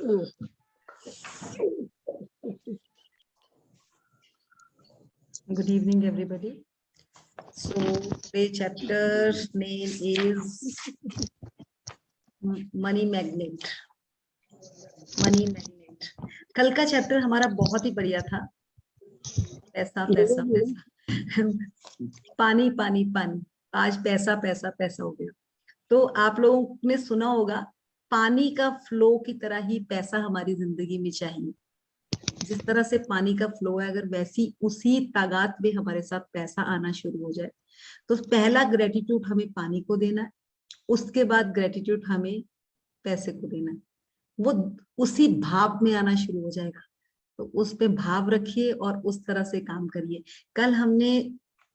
Good evening, everybody. So today's chapter name is Money Magnet. Money Magnet. कल का chapter हमारा बहुत ही बढ़िया था. पैसा पैसा पैसा, पानी पानी पानी. आज पैसा पैसा पैसा हो गया. तो आप लोगों ने सुना होगा, पानी का फ्लो की तरह ही पैसा हमारी जिंदगी में चाहिए. जिस तरह से पानी का फ्लो है, अगर वैसी उसी तादाद में हमारे साथ पैसा आना शुरू हो जाए, तो पहला ग्रेटिट्यूड हमें पानी को देना है, उसके बाद ग्रेटिट्यूड हमें पैसे को देना है. वो उसी भाव में आना शुरू हो जाएगा. तो उस पे भाव रखिए और उस तरह से काम करिए. कल हमने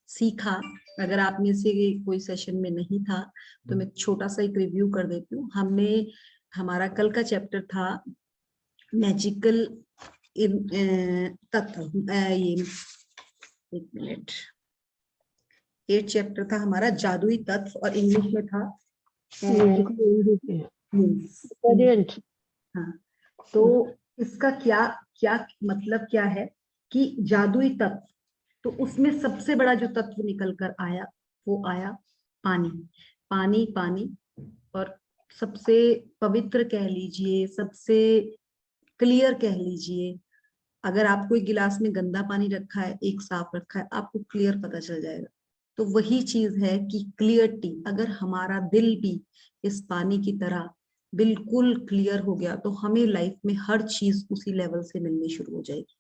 सीखा, अगर आप में से कोई सेशन में नहीं था तो मैं छोटा सा एक रिव्यू कर देती हूँ. हमारा कल का चैप्टर था मैजिकल तत्व. ये एक मिनट, 8 चैप्टर था हमारा जादुई तत्व, और इंग्लिश में था हाँ. तो इसका क्या क्या मतलब क्या है कि जादुई तत्व, तो उसमें सबसे बड़ा जो तत्व निकल कर आया वो आया पानी. पानी पानी, और सबसे पवित्र कह लीजिए, सबसे क्लियर कह लीजिए. अगर आपको एक गिलास में गंदा पानी रखा है, एक साफ रखा है, आपको क्लियर पता चल जाएगा. तो वही चीज है कि क्लियरिटी, अगर हमारा दिल भी इस पानी की तरह बिल्कुल क्लियर हो गया, तो हमें लाइफ में हर चीज उसी लेवल से मिलनी शुरू हो जाएगी.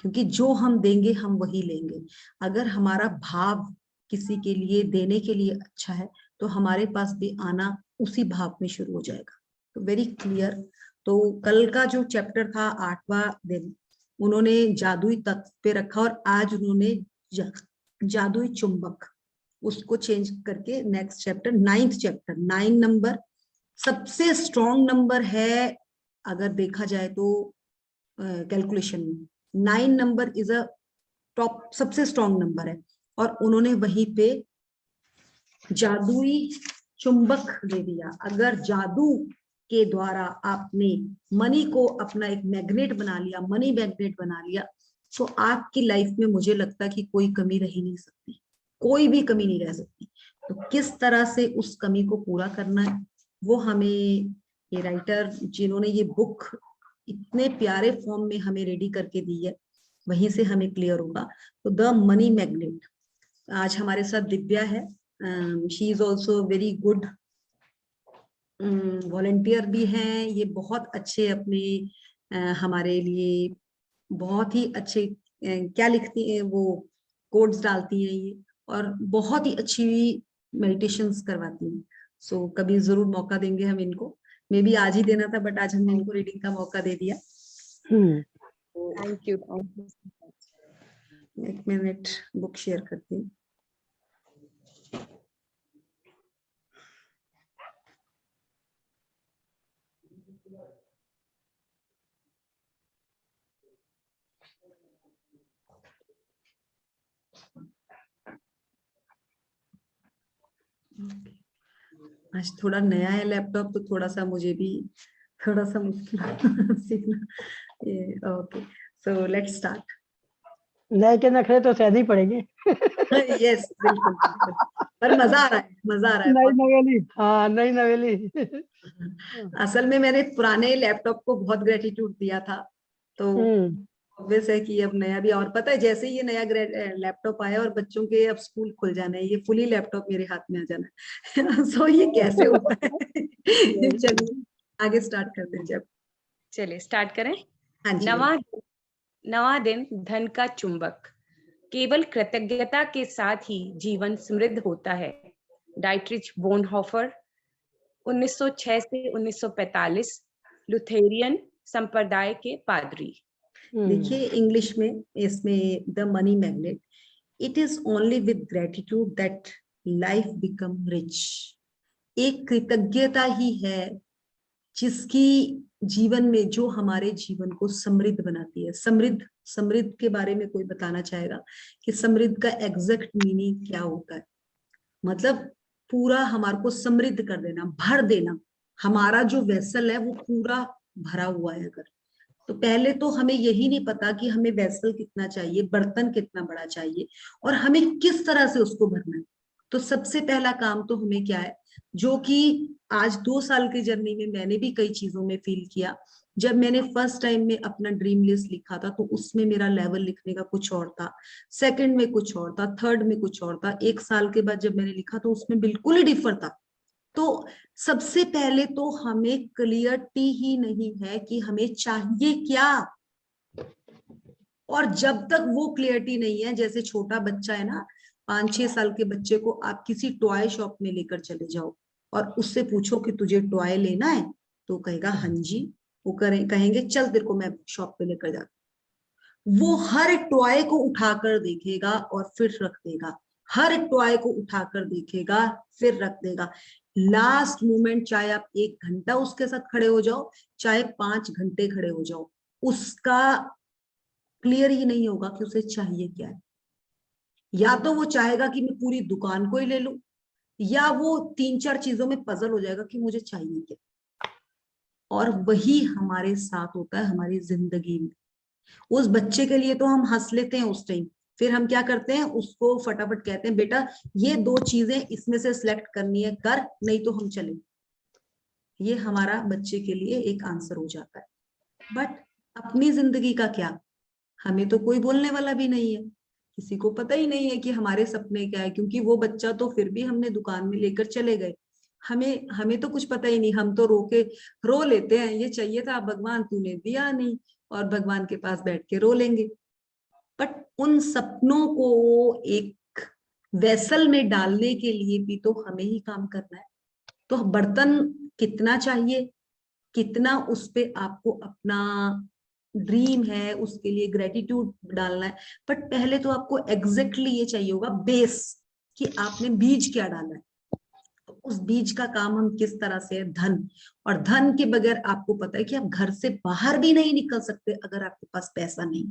क्योंकि जो हम देंगे हम वही लेंगे. अगर हमारा भाव किसी के लिए देने के लिए अच्छा है, तो हमारे पास भी आना उसी भाव में शुरू हो जाएगा. तो वेरी क्लियर. तो कल का जो चैप्टर था 8वां दिन, उन्होंने जादुई तत्व पे रखा, और आज उन्होंने जादुई चुंबक, उसको चेंज करके next chapter 9th chapter. 9 number सबसे स्ट्रॉन्ग नंबर है अगर देखा जाए तो कैलकुलेशन में. 9 नंबर इज अ टॉप, सबसे स्ट्रॉन्ग नंबर है. और उन्होंने वहीं पे जादुई चुंबक दे दिया. अगर जादू के द्वारा आपने मनी को अपना एक मैग्नेट बना लिया, मनी मैग्नेट बना लिया, तो आपकी लाइफ में मुझे लगता है कि कोई कमी रह ही नहीं सकती, कोई भी कमी नहीं रह सकती. तो किस तरह से उस कमी को पूरा करना है, वो हमें ये राइटर जिन्होंने ये बुक इतने प्यारे फॉर्म में हमें रेडी करके दी है, वहीं से हमें क्लियर होगा. तो द मनी मैग्नेट. आज हमारे साथ दिव्या है. She is also very good volunteer भी हैं. ये बहुत अच्छे अपने हमारे लिए बहुत ही अच्छे क्या लिखती हैं, वो कोड्स डालती हैं ये, और बहुत ही अच्छी मेडिटेशंस करवाती हैं. सो कभी जरूर मौका देंगे हम इनको. मे बी आज ही देना था, बट आज हमने इनको रीडिंग का मौका दे दिया. Thank you. एक मिनट बुक शेयर करती हूँ. आज थोड़ा नया है लैपटॉप, तो थोड़ा सा मुझे भी थोड़ा सा मुश्किल सीखना. Okay, so let's start. नए के नखरे तो सहनी पड़ेगी. यस बिल्कुल बिल्कुल, पर मजा आ रहा है, मजा आ रहा है. नई नवेली. हाँ, नई नवेली. असल में मैंने पुराने लैपटॉप को बहुत ग्रेटिट्यूड दिया था, तो ऑब्वियस है कि अब नया भी. और पता है, जैसे ही ये नया लैपटॉप आया और बच्चों के अब स्कूल खुल जाना है, ये फुली लैपटॉप मेरे हाथ में आ जाना है. सो ये कैसे होता है. चलिए आगे स्टार्ट करते हैं. जब चलिए स्टार्ट करें. हाँ जी. नवा दिन धन का चुंबक. केवल कृतज्ञता के साथ ही जीवन समृद्ध होता है. डाइट्रिच बोनहोफर, 1906 से 1945, लुथेरियन संप्रदाय के पादरी. देखिए इंग्लिश में इसमें the money magnet, it is only with gratitude that life become rich. एक कृतज्ञता ही है जिसकी जीवन में, जो हमारे जीवन को समृद्ध बनाती है. समृद्ध, समृद्ध के बारे में कोई बताना चाहेगा कि समृद्ध का एग्जैक्ट मीनिंग क्या होता है? मतलब पूरा हमारे को समृद्ध कर देना, भर देना. हमारा जो वेसल है वो पूरा भरा हुआ है अगर, तो पहले तो हमें यही नहीं पता कि हमें वेसल कितना चाहिए, बर्तन कितना बड़ा चाहिए और हमें किस तरह से उसको भरना है। तो सबसे पहला काम तो हमें क्या है, जो कि आज 2 साल की जर्नी में मैंने भी कई चीजों में फील किया। जब मैंने फर्स्ट टाइम में अपना ड्रीम लिस्ट लिखा था तो उसमें मेरा लेवल लिखने का कुछ और था, सेकंड में कुछ और था, थर्ड में कुछ और था, 1 साल के बाद जब मैंने लिखा तो उसमें बिल्कुल ही डिफर था। तो सबसे पहले तो हमें क्लियरिटी ही नहीं है कि हमें चाहिए क्या, और जब तक वो क्लियरिटी नहीं है, जैसे छोटा बच्चा है ना, 5-6 साल के बच्चे को आप किसी टॉय शॉप में लेकर चले जाओ और उससे पूछो कि तुझे टॉय लेना है, तो कहेगा हाँ जी, वो कहेंगे चल तेरे को मैं शॉप पे लेकर जाता। वो हर टॉय को उठाकर देखेगा और फिर रख देगा, हर टॉय को उठाकर देखेगा फिर रख देगा। लास्ट मोमेंट चाहे आप 1 घंटा उसके साथ खड़े हो जाओ, चाहे 5 घंटे खड़े हो जाओ, उसका क्लियर ही नहीं होगा कि उसे चाहिए क्या है। या तो वो चाहेगा कि मैं पूरी दुकान को ही ले लूं, या वो 3-4 चीजों में पजल हो जाएगा कि मुझे चाहिए क्या। और वही हमारे साथ होता है हमारी जिंदगी में। उस बच्चे के लिए तो हम हंस लेते हैं उस टाइम, फिर हम क्या करते हैं, उसको फटाफट कहते हैं बेटा ये 2 चीजें इसमें से सिलेक्ट करनी है, कर, नहीं तो हम चले। ये हमारा बच्चे के लिए एक आंसर हो जाता है। बट अपनी जिंदगी का क्या, हमें तो कोई बोलने वाला भी नहीं है, किसी को पता ही नहीं है कि हमारे सपने क्या है, क्योंकि वो बच्चा तो फिर भी हमने दुकान में लेकर चले गए, हमें हमें तो कुछ पता ही नहीं। हम तो रो लेते हैं, ये चाहिए था भगवान तूने दिया नहीं, और भगवान के पास बैठ के रो लेंगे। बट उन सपनों को एक वेसल में डालने के लिए भी तो हमें ही काम करना है। तो बर्तन कितना चाहिए, कितना उस पे आपको अपना ड्रीम है उसके लिए ग्रेटिट्यूड डालना है, बट पहले तो आपको एग्जैक्टली ये चाहिए होगा बेस, कि आपने बीज क्या डाला है। तो उस बीज का काम हम किस तरह से है, धन। और धन के बगैर आपको पता है कि आप घर से बाहर भी नहीं निकल सकते अगर आपके पास पैसा नहीं।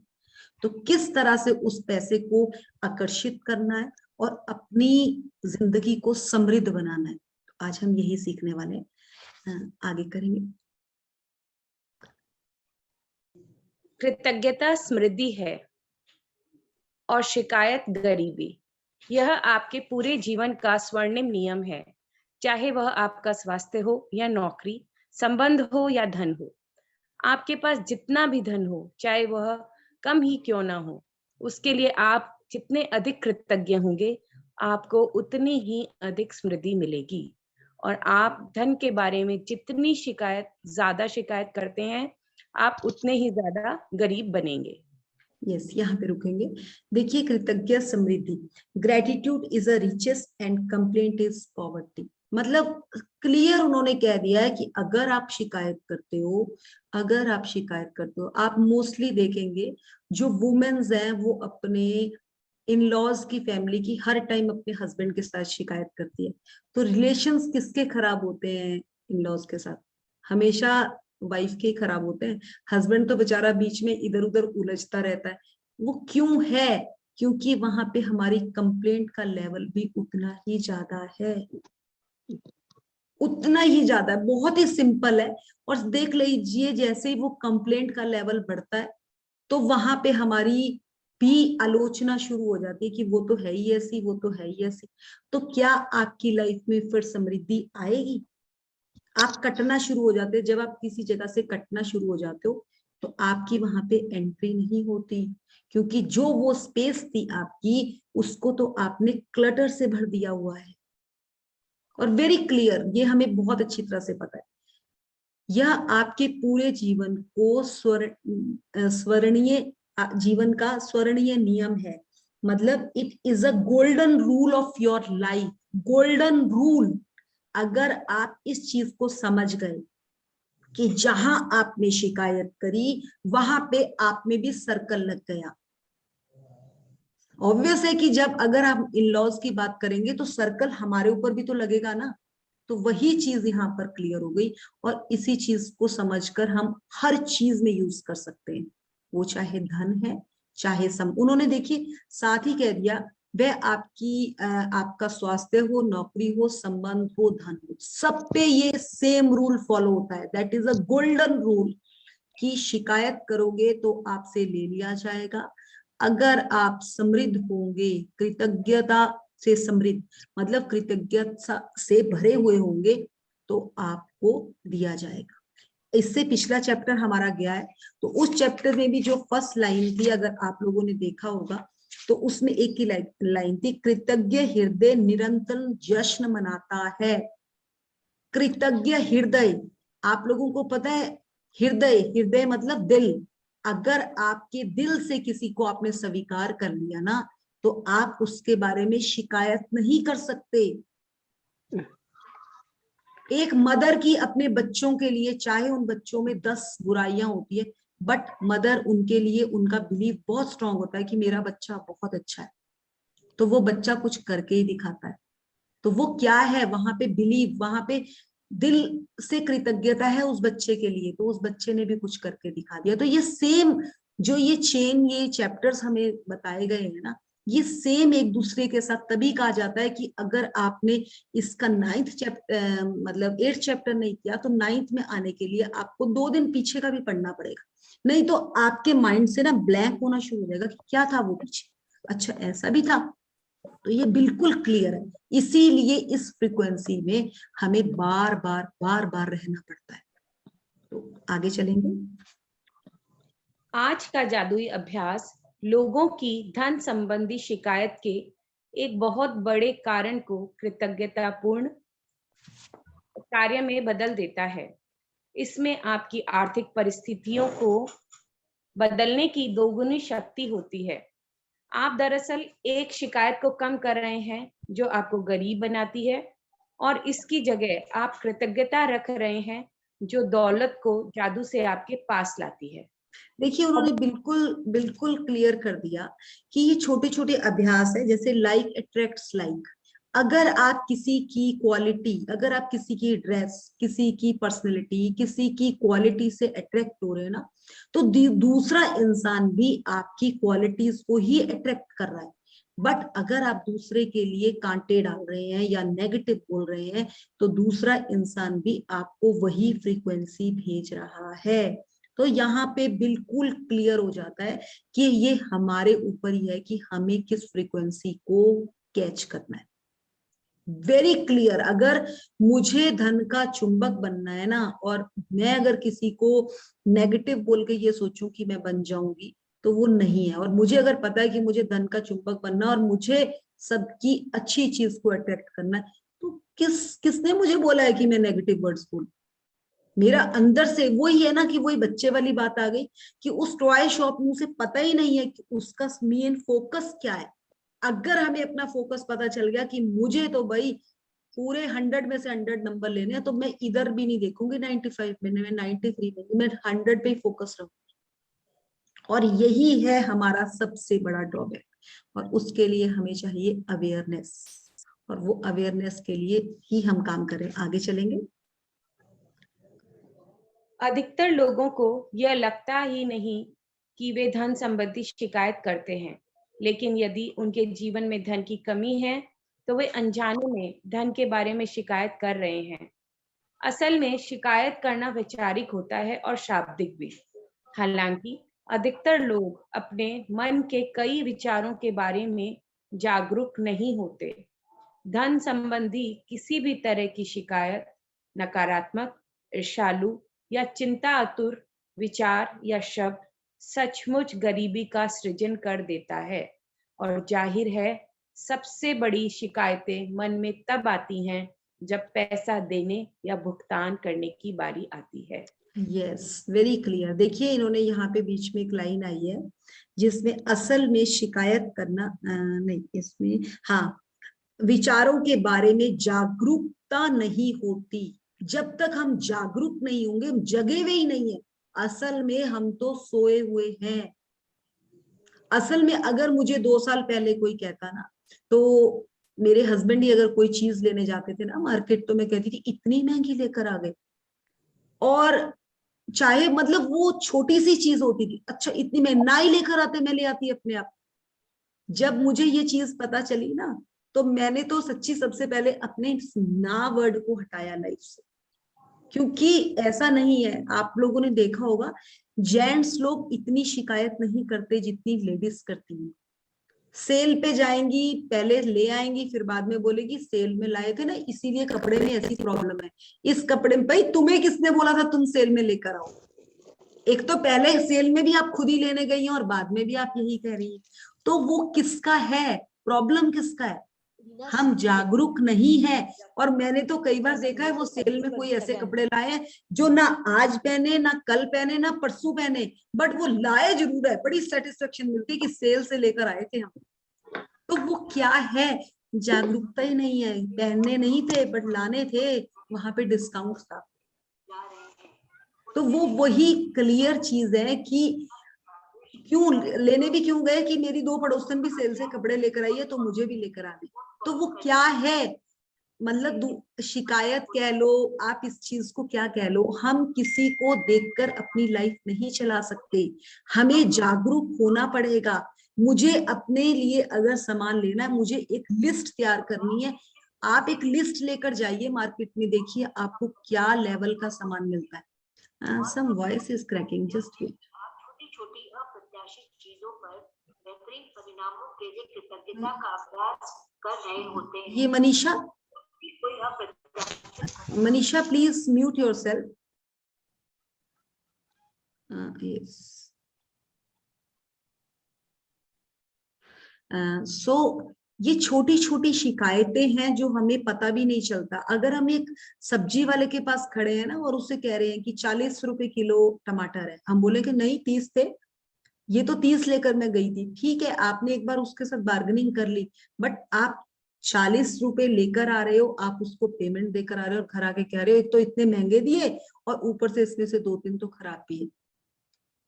तो किस तरह से उस पैसे को आकर्षित करना है और अपनी जिंदगी को समृद्ध बनाना है, तो आज हम यही सीखने वाले हैं। आगे करेंगे। कृतज्ञता समृद्धि है और शिकायत गरीबी। यह आपके पूरे जीवन का स्वर्णिम नियम है, चाहे वह आपका स्वास्थ्य हो या नौकरी, संबंध हो या धन हो। आपके पास जितना भी धन हो, चाहे वह कम ही क्यों ना हो, उसके लिए आप जितने अधिक कृतज्ञ होंगे, आपको उतनी ही अधिक समृद्धि मिलेगी। और आप धन के बारे में जितनी ज्यादा शिकायत करते हैं, आप उतने ही ज्यादा गरीब बनेंगे। यस, यहाँ पे रुकेंगे। देखिए, कृतज्ञ समृद्धि, gratitude is a riches and complaint is poverty. मतलब क्लियर उन्होंने कह दिया है कि अगर आप शिकायत करते हो, अगर आप शिकायत करते हो, आप मोस्टली देखेंगे जो वुमेन्स हैं वो अपने इन लॉज की फैमिली की हर टाइम अपने हस्बैंड के साथ शिकायत करती है। तो रिलेशंस किसके खराब होते हैं इन लॉज के साथ, हमेशा वाइफ के खराब होते हैं। हस्बैंड तो बेचारा बीच में इधर उधर उलझता रहता है। वो क्यों है, क्योंकि वहां पे हमारी कंप्लेंट का लेवल भी उतना ही ज्यादा है, उतना ही ज्यादा है, बहुत ही सिंपल है। और देख लीजिए जैसे ही वो कंप्लेंट का लेवल बढ़ता है तो वहां पे हमारी भी आलोचना शुरू हो जाती है कि वो तो है ही ऐसी, वो तो है ही ऐसी। तो क्या आपकी लाइफ में फिर समृद्धि आएगी? आप कटना शुरू हो जाते हैं। जब आप किसी जगह से कटना शुरू हो जाते हो तो आपकी वहां पे एंट्री नहीं होती, क्योंकि जो वो स्पेस थी आपकी, उसको तो आपने क्लटर से भर दिया हुआ है। और वेरी क्लियर, ये हमें बहुत अच्छी तरह से पता है, यह आपके पूरे जीवन को स्वर्णीय जीवन का स्वर्णीय नियम है। मतलब it is a golden rule of your life, golden rule. अगर आप इस चीज को समझ गए कि जहां आपने शिकायत करी वहां पे आप में भी सर्कल लग गया। ऑब्वियस है कि जब अगर आप इन लॉज की बात करेंगे तो सर्कल हमारे ऊपर भी तो लगेगा ना। तो वही चीज यहाँ पर क्लियर हो गई, और इसी चीज को समझकर हम हर चीज में यूज कर सकते हैं, वो चाहे धन है चाहे उन्होंने देखिए साथ ही कह दिया वह आपका स्वास्थ्य हो, नौकरी हो, संबंध हो, धन हो, सब पे ये सेम रूल फॉलो होता है। That is a golden rule कि शिकायत करोगे तो आपसे ले लिया जाएगा। अगर आप समृद्ध होंगे, कृतज्ञता से समृद्ध मतलब कृतज्ञता से भरे हुए होंगे, तो आपको दिया जाएगा। इससे पिछला चैप्टर हमारा गया है, तो उस चैप्टर में भी जो फर्स्ट लाइन थी, अगर आप लोगों ने देखा होगा, तो उसमें एक ही लाइन थी, कृतज्ञ हृदय निरंतर जश्न मनाता है। कृतज्ञ हृदय, आप लोगों को पता है हृदय, हृदय मतलब दिल। अगर आपके दिल से किसी को आपने स्वीकार कर लिया ना, तो आप उसके बारे में शिकायत नहीं कर सकते। एक मदर की अपने बच्चों के लिए, चाहे उन बच्चों में 10 बुराइयां होती है, बट मदर उनके लिए, उनका बिलीव बहुत स्ट्रांग होता है कि मेरा बच्चा बहुत अच्छा है, तो वो बच्चा कुछ करके ही दिखाता है। तो वो क्या है, वहां पे बिलीव, वहां पे दिल से कृतज्ञता है उस बच्चे के लिए, तो उस बच्चे ने भी कुछ करके दिखा दिया। तो ये सेम जो ये चेन, ये चैप्टर्स हमें बताए गए हैं ना, ये सेम एक दूसरे के साथ तभी कहा जाता है कि अगर आपने इसका 9th चैप्टर मतलब 8th चैप्टर नहीं किया, तो 9th में आने के लिए आपको 2 दिन पीछे का भी पढ़ना पड़ेगा, नहीं तो आपके माइंड से ना ब्लैंक होना शुरू हो जाएगा कि क्या था वो पीछे, अच्छा ऐसा भी था। तो ये बिल्कुल क्लियर है, इसीलिए इस फ्रीक्वेंसी में हमें बार बार रहना पड़ता है। तो आगे चलेंगे। आज का जादुई अभ्यास लोगों की धन संबंधी शिकायत के एक बहुत बड़े कारण को कृतज्ञतापूर्ण कार्य में बदल देता है। इसमें आपकी आर्थिक परिस्थितियों को बदलने की दोगुनी शक्ति होती है। आप दरअसल एक शिकायत को कम कर रहे हैं जो आपको गरीब बनाती है, और इसकी जगह आप कृतज्ञता रख रहे हैं जो दौलत को जादू से आपके पास लाती है। देखिए उन्होंने बिल्कुल बिल्कुल क्लियर कर दिया कि ये छोटे छोटे अभ्यास है, जैसे लाइक अट्रैक्ट्स लाइक। अगर आप किसी की क्वालिटी, अगर आप किसी की ड्रेस, किसी की पर्सनैलिटी, किसी की क्वालिटी से अट्रैक्ट हो रहे हैं ना, तो दूसरा इंसान भी आपकी क्वालिटीज को ही अट्रैक्ट कर रहा है। बट अगर आप दूसरे के लिए कांटे डाल रहे हैं या नेगेटिव बोल रहे हैं, तो दूसरा इंसान भी आपको वही फ्रीक्वेंसी भेज रहा है। तो यहाँ पे बिल्कुल क्लियर हो जाता है कि ये हमारे ऊपर ही है कि हमें किस फ्रीक्वेंसी को कैच करना है। Very clear. अगर मुझे धन का चुंबक बनना है ना, और मैं अगर किसी को नेगेटिव बोल के ये सोचूं कि मैं बन जाऊंगी, तो वो नहीं है। और मुझे अगर पता है कि मुझे धन का चुंबक बनना और मुझे सबकी अच्छी चीज को अट्रैक्ट करना है, तो किसने मुझे बोला है कि मैं नेगेटिव वर्ड्स बोलूं? मेरा अंदर से वही है ना, कि वही बच्चे वाली बात आ गई कि उस टॉय शॉप में उसे पता ही नहीं है कि उसका मेन फोकस क्या है। अगर हमें अपना फोकस पता चल गया कि मुझे तो भाई पूरे 100 में से 100 नंबर लेने हैं, तो मैं इधर भी नहीं देखूंगी 95 में, मैं 93 में, मैं 100 पे ही फोकस रहूंगी। और यही है हमारा सबसे बड़ा ड्रॉबैक, और उसके लिए हमें चाहिए अवेयरनेस, और वो अवेयरनेस के लिए ही हम काम करें। आगे चलेंगे। अधिकतर लोगों को यह लगता ही नहीं कि वे धन संबंधी शिकायत करते हैं, लेकिन यदि उनके जीवन में धन की कमी है तो वे अनजाने में धन के बारे में शिकायत कर रहे हैं। असल में शिकायत करना वैचारिक होता है और शाब्दिक भी। हालांकि अधिकतर लोग अपने मन के कई विचारों के बारे में जागरूक नहीं होते। धन संबंधी किसी भी तरह की शिकायत नकारात्मक, ईर्ष्यालु या चिंता आतुर विचार या शब्द सचमुच गरीबी का सृजन कर देता है। और जाहिर है, सबसे बड़ी शिकायतें मन में तब आती हैं जब पैसा देने या भुगतान करने की बारी आती है। Yes, very clear. देखिए इन्होंने यहाँ पे बीच में एक लाइन आई है जिसमें असल में शिकायत करना नहीं, इसमें हाँ, विचारों के बारे में जागरूकता नहीं होती। जब तक हम जागरूक नहीं होंगे, हम जगे हुए ही नहीं है, असल में हम तो सोए हुए हैं। असल में अगर मुझे 2 साल पहले कोई कहता ना, तो मेरे हस्बैंड ही अगर कोई चीज लेने जाते थे ना मार्केट, तो मैं कहती थी इतनी महंगी लेकर आ गए। और चाहे मतलब वो छोटी सी चीज होती थी, अच्छा इतनी महंगी ना ही लेकर आते, मैं ले आती अपने आप। जब मुझे ये चीज पता चली ना, तो मैंने तो सच्ची सबसे पहले अपने ना वर्ड को हटाया लाइफ से। क्योंकि ऐसा नहीं है, आप लोगों ने देखा होगा, जेंट्स लोग इतनी शिकायत नहीं करते जितनी लेडीज करती हैं। सेल पे जाएंगी, पहले ले आएंगी, फिर बाद में बोलेगी सेल में लाए थे ना, इसीलिए कपड़े में ऐसी प्रॉब्लम है, इस कपड़े में। भाई तुम्हें किसने बोला था तुम सेल में लेकर आओ? एक तो पहले सेल में भी आप खुद ही लेने गई हैं और बाद में भी आप यही कह रही हैं। तो वो किसका है, प्रॉब्लम किसका है? हम जागरूक नहीं है। और मैंने तो कई बार देखा है वो सेल में कोई ऐसे कपड़े लाए हैं जो ना आज पहने, ना कल पहने, ना परसों पहने, बट वो लाए जरूर है। बड़ी सेटिस्फेक्शन मिलती है कि सेल से लेकर आए थे हम। तो वो क्या है? जागरूकता ही नहीं है। पहनने नहीं थे बट लाने थे, वहां पे डिस्काउंट था। तो वो वही क्लियर चीज है कि क्यों लेने भी क्यों गए कि मेरी 2 पड़ोसन भी सेल से कपड़े लेकर आई है तो मुझे भी लेकर आने। तो वो क्या है, मतलब शिकायत कह लो, आप इस चीज को क्या कह लो, हम किसी को देखकर अपनी लाइफ नहीं चला सकते। हमें जागरूक होना पड़ेगा। मुझे अपने लिए अगर सामान लेना है, मुझे एक लिस्ट तैयार करनी है। आप एक लिस्ट लेकर जाइए मार्केट में, देखिए आपको क्या लेवल का सामान मिलता है। Some voice is cracking, just wait. छोटी छोटी अप्रत्याशित चीजों पर बेहतरीन परिणामों के लिए कृतज्ञता का अभ्यास कर रहे होते हैं। ये मनीषा, कोई अप्रत्याशित Manisha please mute yourself. Yes. So ये छोटी छोटी शिकायतें हैं जो हमें पता भी नहीं चलता। अगर हम एक सब्जी वाले के पास खड़े हैं ना और उससे कह रहे हैं कि 40 रुपए किलो टमाटर है, हम बोले कि नहीं 30 थे, ये तो 30 लेकर मैं गई थी। ठीक है, आपने एक बार उसके साथ बार्गेनिंग कर ली, बट आप 40 रुपए लेकर आ रहे हो, आप उसको पेमेंट देकर आ रहे हो और घर आके कह रहे हो एक तो इतने महंगे दिए और ऊपर से इसमें से 2-3 तो खराब भी है।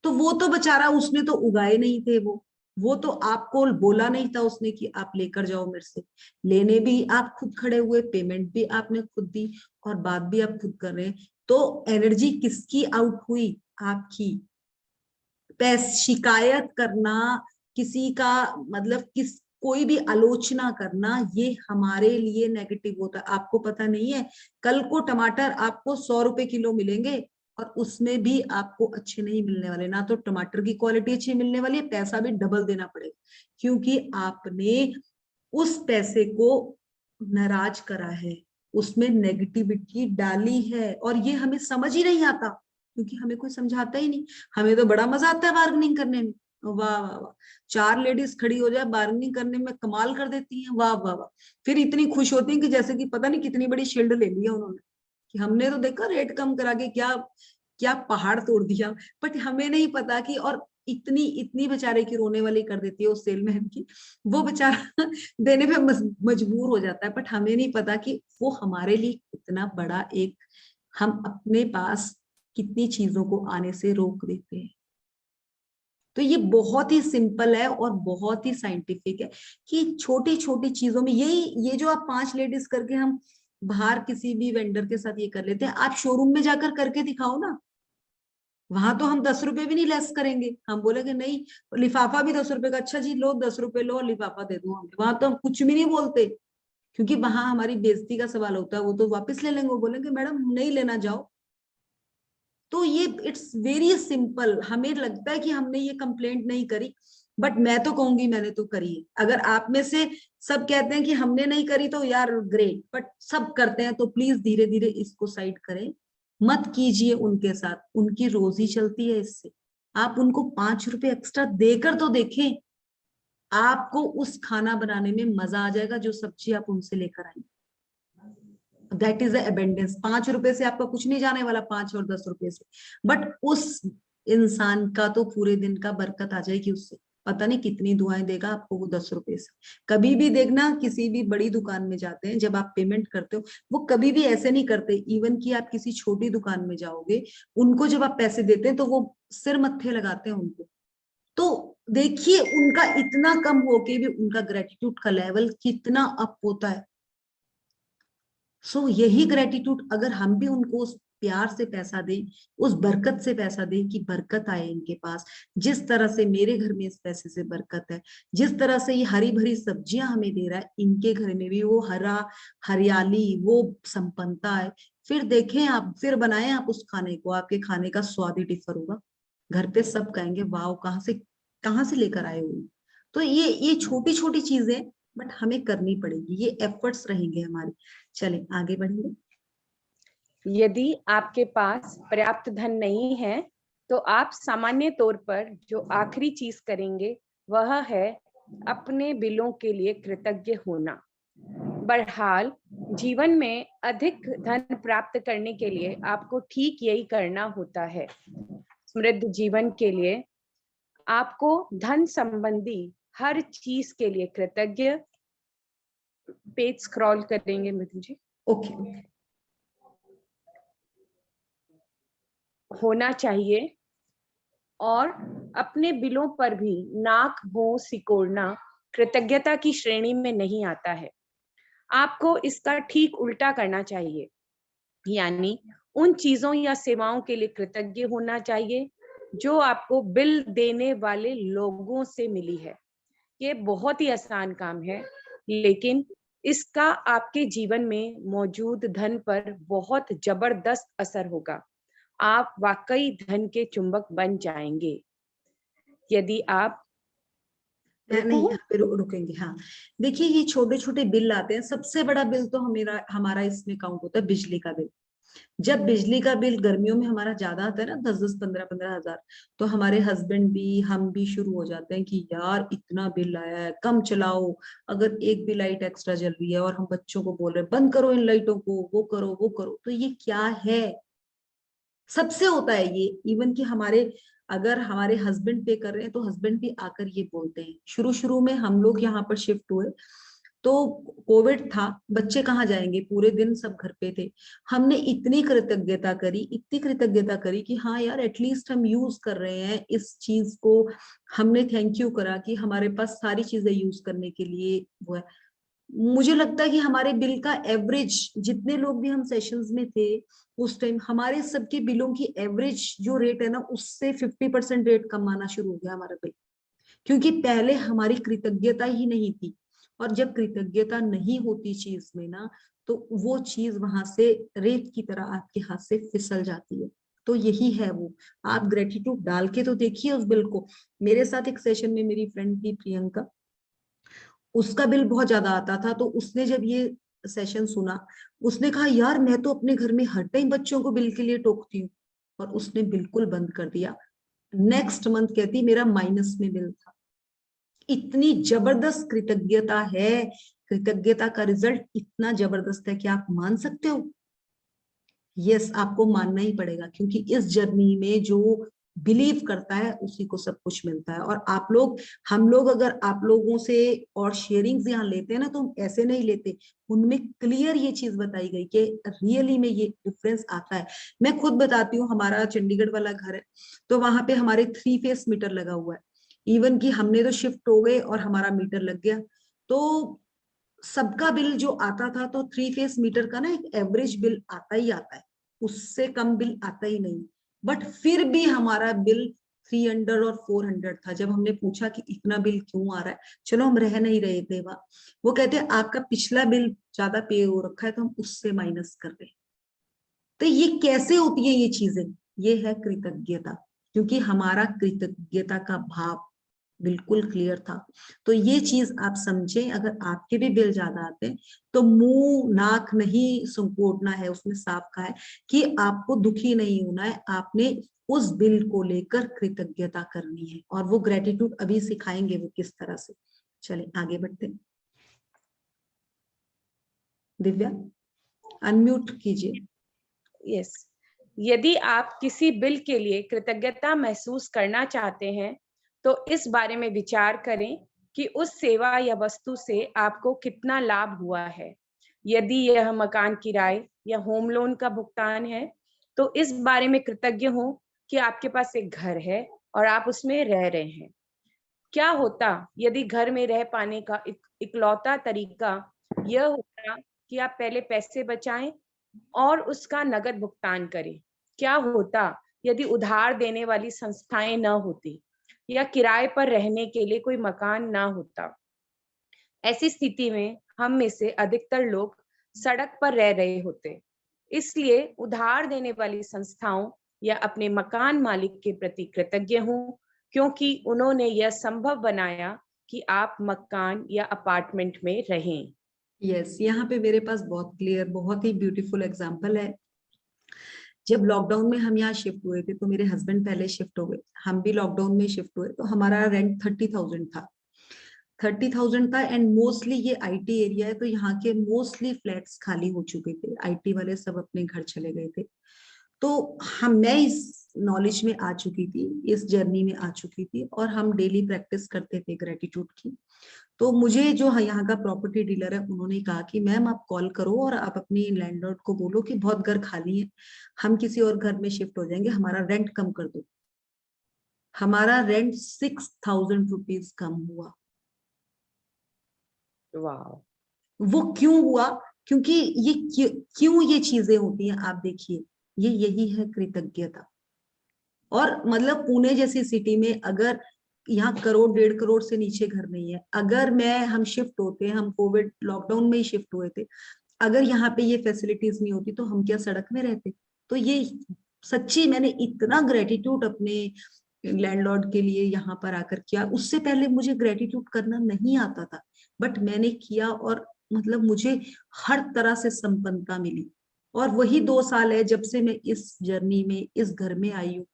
तो वो तो बेचारा उसने तो उगाए नहीं थे, वो तो आपको बोला नहीं था उसने कि आप लेकर जाओ मेरे से। लेने भी आप खुद खड़े हुए, पेमेंट भी आपने खुद दी और बात भी आप खुद कर रहे हैं। तो एनर्जी किसकी आउट हुई? आपकी। शिकायत करना किसी का, मतलब कोई भी आलोचना करना, ये हमारे लिए नेगेटिव होता है। आपको पता नहीं है, कल को टमाटर आपको 100 रुपए किलो मिलेंगे और उसमें भी आपको अच्छे नहीं मिलने वाले। ना तो टमाटर की क्वालिटी अच्छी मिलने वाली है, पैसा भी डबल देना पड़ेगा, क्योंकि आपने उस पैसे को नाराज करा है, उसमें नेगेटिविटी डाली है। और ये हमें समझ ही नहीं आता, क्योंकि हमें कोई समझाता ही नहीं। हमें तो बड़ा मजा आता है बार्गेनिंग करने में, वाह वाह वाह। 4 लेडीज खड़ी हो जाए बार्गेनिंग करने में, कमाल कर देती हैं, वाह वाह वाह। फिर इतनी खुश होती हैं कि जैसे कि पता नहीं कितनी बड़ी शील्ड ले लिया उन्होंने, कि हमने तो देखा रेट कम करा के क्या क्या पहाड़ तोड़ दिया। बट हमें नहीं पता कि, और इतनी इतनी बेचारे की रोने वाली कर देती है उस सेलमैन की, वो बेचारा देने पे मजबूर हो जाता है। बट हमें नहीं पता कि वो हमारे लिए कितना बड़ा एक, हम अपने पास कितनी चीजों को आने से रोक देते हैं। तो ये बहुत ही सिंपल है और बहुत ही साइंटिफिक है कि छोटी छोटी चीजों में, यही ये जो आप 5 लेडीज करके हम बाहर किसी भी वेंडर के साथ ये कर लेते हैं, आप शोरूम में जाकर करके दिखाओ ना। वहां तो हम 10 रुपए भी नहीं लेस करेंगे, हम बोलेंगे नहीं लिफाफा भी 10 रुपए का, अच्छा जी लो 10 रुपए लो और लिफाफा दे दो हमें। वहां तो हम कुछ भी नहीं बोलते, क्योंकि वहां हमारी बेइज्जती का सवाल होता है। वो तो वापस ले लेंगे, वो बोलेंगे मैडम नहीं लेना जाओ। तो ये इट्स वेरी सिंपल। हमें लगता है कि हमने ये कंप्लेंट नहीं करी, बट मैं तो कहूंगी मैंने तो करी है। अगर आप में से सब कहते हैं कि हमने नहीं करी तो यार ग्रेट, बट सब करते हैं तो प्लीज धीरे धीरे इसको साइड करें, मत कीजिए उनके साथ। उनकी रोजी चलती है इससे। आप उनको 5 रुपए एक्स्ट्रा देकर तो देखें, आपको उस खाना बनाने में मजा आ जाएगा जो सब्जी आप उनसे लेकर आई। That is abundance. 5 रुपए से आपका कुछ नहीं जाने वाला, 5 और 10 रुपए से, बट उस इंसान का तो पूरे दिन का बरकत आ जाएगी उससे। पता नहीं कितनी दुआएं देगा आपको वो 10 रुपए से। कभी भी देखना, किसी भी बड़ी दुकान में जाते हैं, जब आप पेमेंट करते हो, वो कभी भी ऐसे नहीं करते। इवन कि आप किसी छोटी दुकान में जाओगे, उनको जब आप पैसे देते हैं तो वो सिर मत्थे लगाते हैं उनको। तो देखिए उनका इतना कम होके भी उनका ग्रेटिट्यूड का लेवल कितना अप होता है। सो यही ग्रेटिट्यूड अगर हम भी उनको प्यार से पैसा दें, उस बरकत से पैसा दें कि बरकत आए इनके पास। जिस तरह से मेरे घर में इस पैसे से बरकत है, जिस तरह से ये हरी भरी सब्जियां हमें दे रहा है, इनके घर में भी वो हरियाली, वो संपन्नता है। फिर देखें आप, फिर बनाएं आप उस खाने को, आपके खाने का स्वाद ही डिफर होगा। घर पे सब कहेंगे वाह, कहाँ से लेकर आए हो। तो ये छोटी छोटी चीजें, बट हमें करनी पड़ेगी, ये एफर्ट्स रहेंगे हमारे। चलें आगे बढ़ेंगे। यदि आपके पास पर्याप्त धन नहीं है तो आप सामान्य तौर पर जो आखिरी चीज करेंगे वह है अपने बिलों के लिए कृतज्ञ होना। बहरहाल जीवन में अधिक धन प्राप्त करने के लिए आपको ठीक यही करना होता है। समृद्ध जीवन के लिए आपको धन संबंधी हर चीज के लिए कृतज्ञ, पेज स्क्रॉल करेंगे मिथुन जी, ओके। होना चाहिए। और अपने बिलों पर भी नाक मुंह सिकोड़ना कृतज्ञता की श्रेणी में नहीं आता है। आपको इसका ठीक उल्टा करना चाहिए, यानी उन चीजों या सेवाओं के लिए कृतज्ञ होना चाहिए जो आपको बिल देने वाले लोगों से मिली है। ये बहुत ही आसान काम है, लेकिन इसका आपके जीवन में मौजूद धन पर बहुत जबरदस्त असर होगा। आप वाकई धन के चुंबक बन जाएंगे। यदि आप नहीं, यहाँ पे रुकेंगे। हाँ, देखिए ये छोटे छोटे बिल आते हैं। सबसे बड़ा बिल तो हमारा इसमें काउंट होता है बिजली का बिल। जब बिजली का बिल गर्मियों में हमारा ज्यादा आता है ना, 10-10, 15-15 हजार, तो हमारे हस्बैंड भी, हम भी शुरू हो जाते हैं कि यार इतना बिल आया है, कम चलाओ। अगर एक भी लाइट एक्स्ट्रा जल रही है और हम बच्चों को बोल रहे हैं बंद करो इन लाइटों को, वो करो वो करो, तो ये क्या है। सबसे होता है ये। इवन कि अगर हमारे हस्बैंड पे कर रहे हैं तो हस्बैंड भी आकर ये बोलते हैं। शुरू शुरू में हम लोग यहाँ पर शिफ्ट हुए तो कोविड था, बच्चे कहाँ जाएंगे, पूरे दिन सब घर पे थे। हमने इतनी कृतज्ञता करी कि हाँ यार एटलीस्ट हम यूज कर रहे हैं इस चीज को। हमने थैंक यू करा कि हमारे पास सारी चीजें यूज करने के लिए वो है। मुझे लगता है कि हमारे बिल का एवरेज, जितने लोग भी हम सेशंस में थे उस टाइम, हमारे सबके बिलों की एवरेज जो रेट है ना, उससे 50% रेट कम आना शुरू हो गया हमारा बिल। क्योंकि पहले हमारी कृतज्ञता ही नहीं थी, और जब कृतज्ञता नहीं होती चीज में ना, तो वो चीज वहां से रेत की तरह आपके हाथ से फिसल जाती है। तो यही है वो, आप ग्रेटिट्यूड डाल के तो देखिए उस बिल को। मेरे साथ एक सेशन में मेरी फ्रेंड थी प्रियंका, उसका बिल बहुत ज्यादा आता था। तो उसने जब ये सेशन सुना, उसने कहा यार मैं तो अपने घर में हर टाइम बच्चों को बिल के लिए टोकती हूँ, और उसने बिल्कुल बंद कर दिया। नेक्स्ट मंथ कहती मेरा माइनस में बिल था। इतनी जबरदस्त कृतज्ञता है, कृतज्ञता का रिजल्ट इतना जबरदस्त है कि आप मान सकते हो। यस, आपको मानना ही पड़ेगा, क्योंकि इस जर्नी में जो बिलीव करता है उसी को सब कुछ मिलता है। और हम लोग अगर आप लोगों से और शेयरिंग्स यहाँ लेते हैं ना, तो हम ऐसे नहीं लेते। उनमें क्लियर ये चीज बताई गई कि रियली में ये डिफरेंस आता है। मैं खुद बताती हूँ, हमारा चंडीगढ़ वाला घर है, तो वहां पे हमारे 3 फेस मीटर लगा हुआ है। इवन कि हमने तो शिफ्ट हो गए और हमारा मीटर लग गया, तो सबका बिल जो आता था, तो 3 फेस मीटर का ना एक एवरेज बिल आता ही आता है, उससे कम बिल आता ही नहीं। बट फिर भी हमारा बिल 300 और 400 था। जब हमने पूछा कि इतना बिल क्यों आ रहा है, चलो हम रह नहीं रहे थे वहां, वो कहते हैं आपका पिछला बिल ज्यादा पे हो रखा है तो हम उससे माइनस कर रहे हैं। तो ये कैसे होती है ये चीजें, ये है कृतज्ञता, क्योंकि हमारा कृतज्ञता का भाव बिल्कुल क्लियर था। तो ये चीज आप समझें, अगर आपके भी बिल ज्यादा आते हैं तो मुंह नाक नहीं सुंकोड़ना है, उसमें साफ कहा है कि आपको दुखी नहीं होना है, आपने उस बिल को लेकर कृतज्ञता करनी है। और वो ग्रेटिट्यूड अभी सिखाएंगे वो किस तरह से। चले आगे बढ़ते हैं। दिव्या अनम्यूट कीजिए। यस, यदि आप किसी बिल के लिए कृतज्ञता महसूस करना चाहते हैं तो इस बारे में विचार करें कि उस सेवा या वस्तु से आपको कितना लाभ हुआ है। यदि यह मकान किराए या होम लोन का भुगतान है तो इस बारे में कृतज्ञ हो कि आपके पास एक घर है और आप उसमें रह रहे हैं। क्या होता यदि घर में रह पाने का इकलौता तरीका यह होता कि आप पहले पैसे बचाएं, और उसका नगद भुगतान करें। क्या होता यदि उधार देने वाली संस्थाएं न होती या किराए पर रहने के लिए कोई मकान ना होता? ऐसी स्थिति में हम में से अधिकतर लोग सड़क पर रह रहे होते। इसलिए उधार देने वाली संस्थाओं या अपने मकान मालिक के प्रति कृतज्ञ हूँ, क्योंकि उन्होंने यह संभव बनाया कि आप मकान या अपार्टमेंट में रहें। यस, यहाँ पे मेरे पास बहुत क्लियर, बहुत ही ब्यूटीफुल एग्जांपल है। जब लॉकडाउन में हम यहाँ शिफ्ट हुए थे तो मेरे हस्बैंड पहले शिफ्ट हो गए, हम भी लॉकडाउन में शिफ्ट हुए, तो हमारा रेंट 30,000 था। 30,000 था एंड मोस्टली ये आईटी एरिया है, तो यहाँ के मोस्टली फ्लैट्स खाली हो चुके थे, आईटी वाले सब अपने घर चले गए थे। तो मैं इस नॉलेज में आ चुकी थी, इस जर्नी में आ चुकी थी, और हम डेली प्रैक्टिस करते थे ग्रेटिट्यूड की। तो मुझे जो यहाँ का प्रॉपर्टी डीलर है उन्होंने कहा कि मैम आप कॉल करो और आप अपनी लैंडलॉर्ड को बोलो कि बहुत घर खाली है, हम किसी और घर में शिफ्ट हो जाएंगे, हमारा रेंट कम कर दो। हमारा रेंट 6,000 रुपीज कम हुआ। वाह। वो क्यों हुआ? क्योंकि ये क्यों ये चीजें होती हैं, आप देखिए, ये यही है कृतज्ञता। और मतलब पुणे जैसी सिटी में अगर यहाँ करोड़ 1.5 करोड़ से नीचे घर नहीं है, अगर हम शिफ्ट होते, हम कोविड लॉकडाउन में ही शिफ्ट हुए थे, अगर यहाँ पे ये फैसिलिटीज नहीं होती तो हम क्या सड़क में रहते? तो ये सच्ची मैंने इतना ग्रेटिट्यूड अपने लैंडलॉर्ड के लिए यहाँ पर आकर किया। उससे पहले मुझे ग्रेटिट्यूड करना नहीं आता था, बट मैंने किया और मतलब मुझे हर तरह से संपन्नता मिली। और वही 2 साल है जब से मैं इस जर्नी में, इस घर में आई हूँ।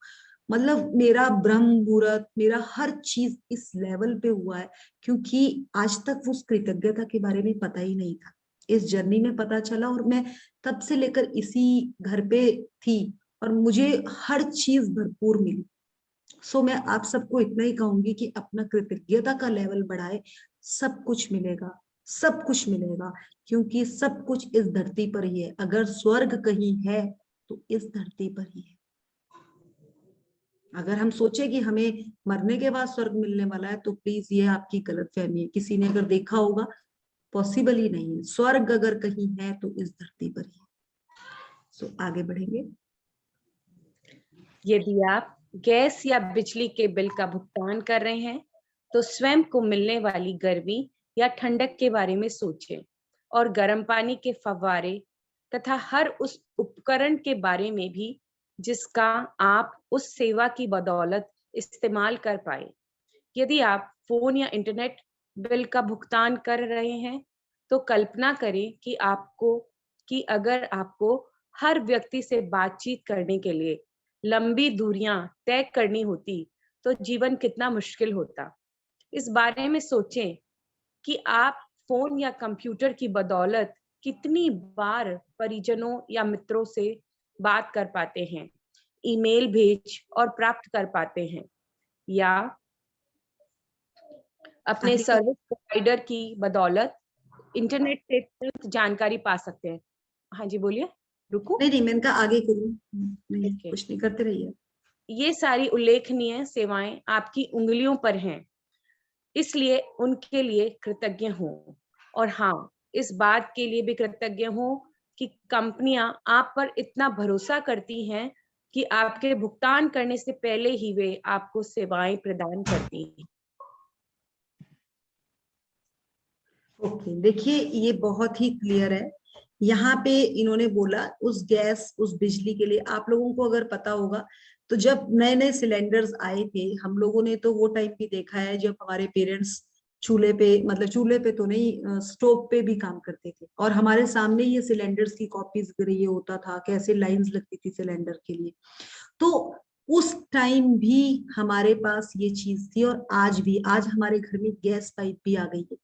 मतलब मेरा ब्रह्म मुहूर्त, मेरा हर चीज इस लेवल पे हुआ है क्योंकि आज तक उस कृतज्ञता के बारे में पता ही नहीं था। इस जर्नी में पता चला और मैं तब से लेकर इसी घर पे थी और मुझे हर चीज भरपूर मिली। सो मैं आप सबको इतना ही कहूंगी कि अपना कृतज्ञता का लेवल बढ़ाए, सब कुछ मिलेगा, सब कुछ मिलेगा, क्योंकि सब कुछ इस धरती पर ही है। अगर स्वर्ग कहीं है तो इस धरती पर ही है। अगर हम सोचे कि हमें मरने के बाद स्वर्ग मिलने वाला है तो प्लीज ये आपकी गलतफहमी है। किसी ने अगर देखा होगा, पॉसिबल ही नहीं है। स्वर्ग अगर कहीं है तो इस धरती पर ही है। सो आगे बढ़ेंगे। यदि आप गैस या बिजली के बिल का भुगतान कर रहे हैं तो स्वयं को मिलने वाली गर्मी या ठंडक के बारे में सोचें और गर्म पानी के फव्वारे तथा हर उस उपकरण के बारे में भी जिसका आप उस सेवा की बदौलत इस्तेमाल कर पाए। यदि आप फोन या इंटरनेट बिल का भुगतान कर रहे हैं तो कल्पना करें कि अगर आपको हर व्यक्ति से बातचीत करने के लिए लंबी दूरियां तय करनी होती तो जीवन कितना मुश्किल होता। इस बारे में सोचें कि आप फोन या कंप्यूटर की बदौलत कितनी बार परिजनों या मित्रों से बात कर पाते हैं, ईमेल भेज और प्राप्त कर पाते हैं, या अपने आगे सर्विस प्रोवाइडर की बदौलत इंटरनेट से तुरंत जानकारी पा सकते हैं। हाँ जी, बोलिए। रुको। नहीं, मैंने कहा आगे करूँ। नहीं, ओके। कुछ नहीं, करते रहिए। ये सारी उल्लेखनीय सेवाएं आपकी उंगलियों पर हैं, इसलिए उनके लिए कृतज्ञ हो। और हाँ, इस बात के लिए भी कृतज्ञ हो कि कंपनियां आप पर इतना भरोसा करती हैं कि आपके भुगतान करने से पहले ही वे आपको सेवाएं प्रदान करती हैं। ओके, देखिए ये बहुत ही क्लियर है। यहाँ पे इन्होंने बोला उस गैस, उस बिजली के लिए आप लोगों को अगर पता होगा तो जब नए नए सिलेंडर्स आए थे, हम लोगों ने तो वो टाइम भी देखा है जब हमारे पेरेंट्स चूल्हे पे, मतलब चूल्हे पे तो नहीं, स्टोव पे भी काम करते थे और हमारे सामने ये सिलेंडर्स की कॉपीज वगैरह ये होता था, कैसे लाइंस लगती थी सिलेंडर के लिए। तो उस टाइम भी हमारे पास ये चीज थी और आज भी, आज हमारे घर में गैस पाइप भी आ गई है।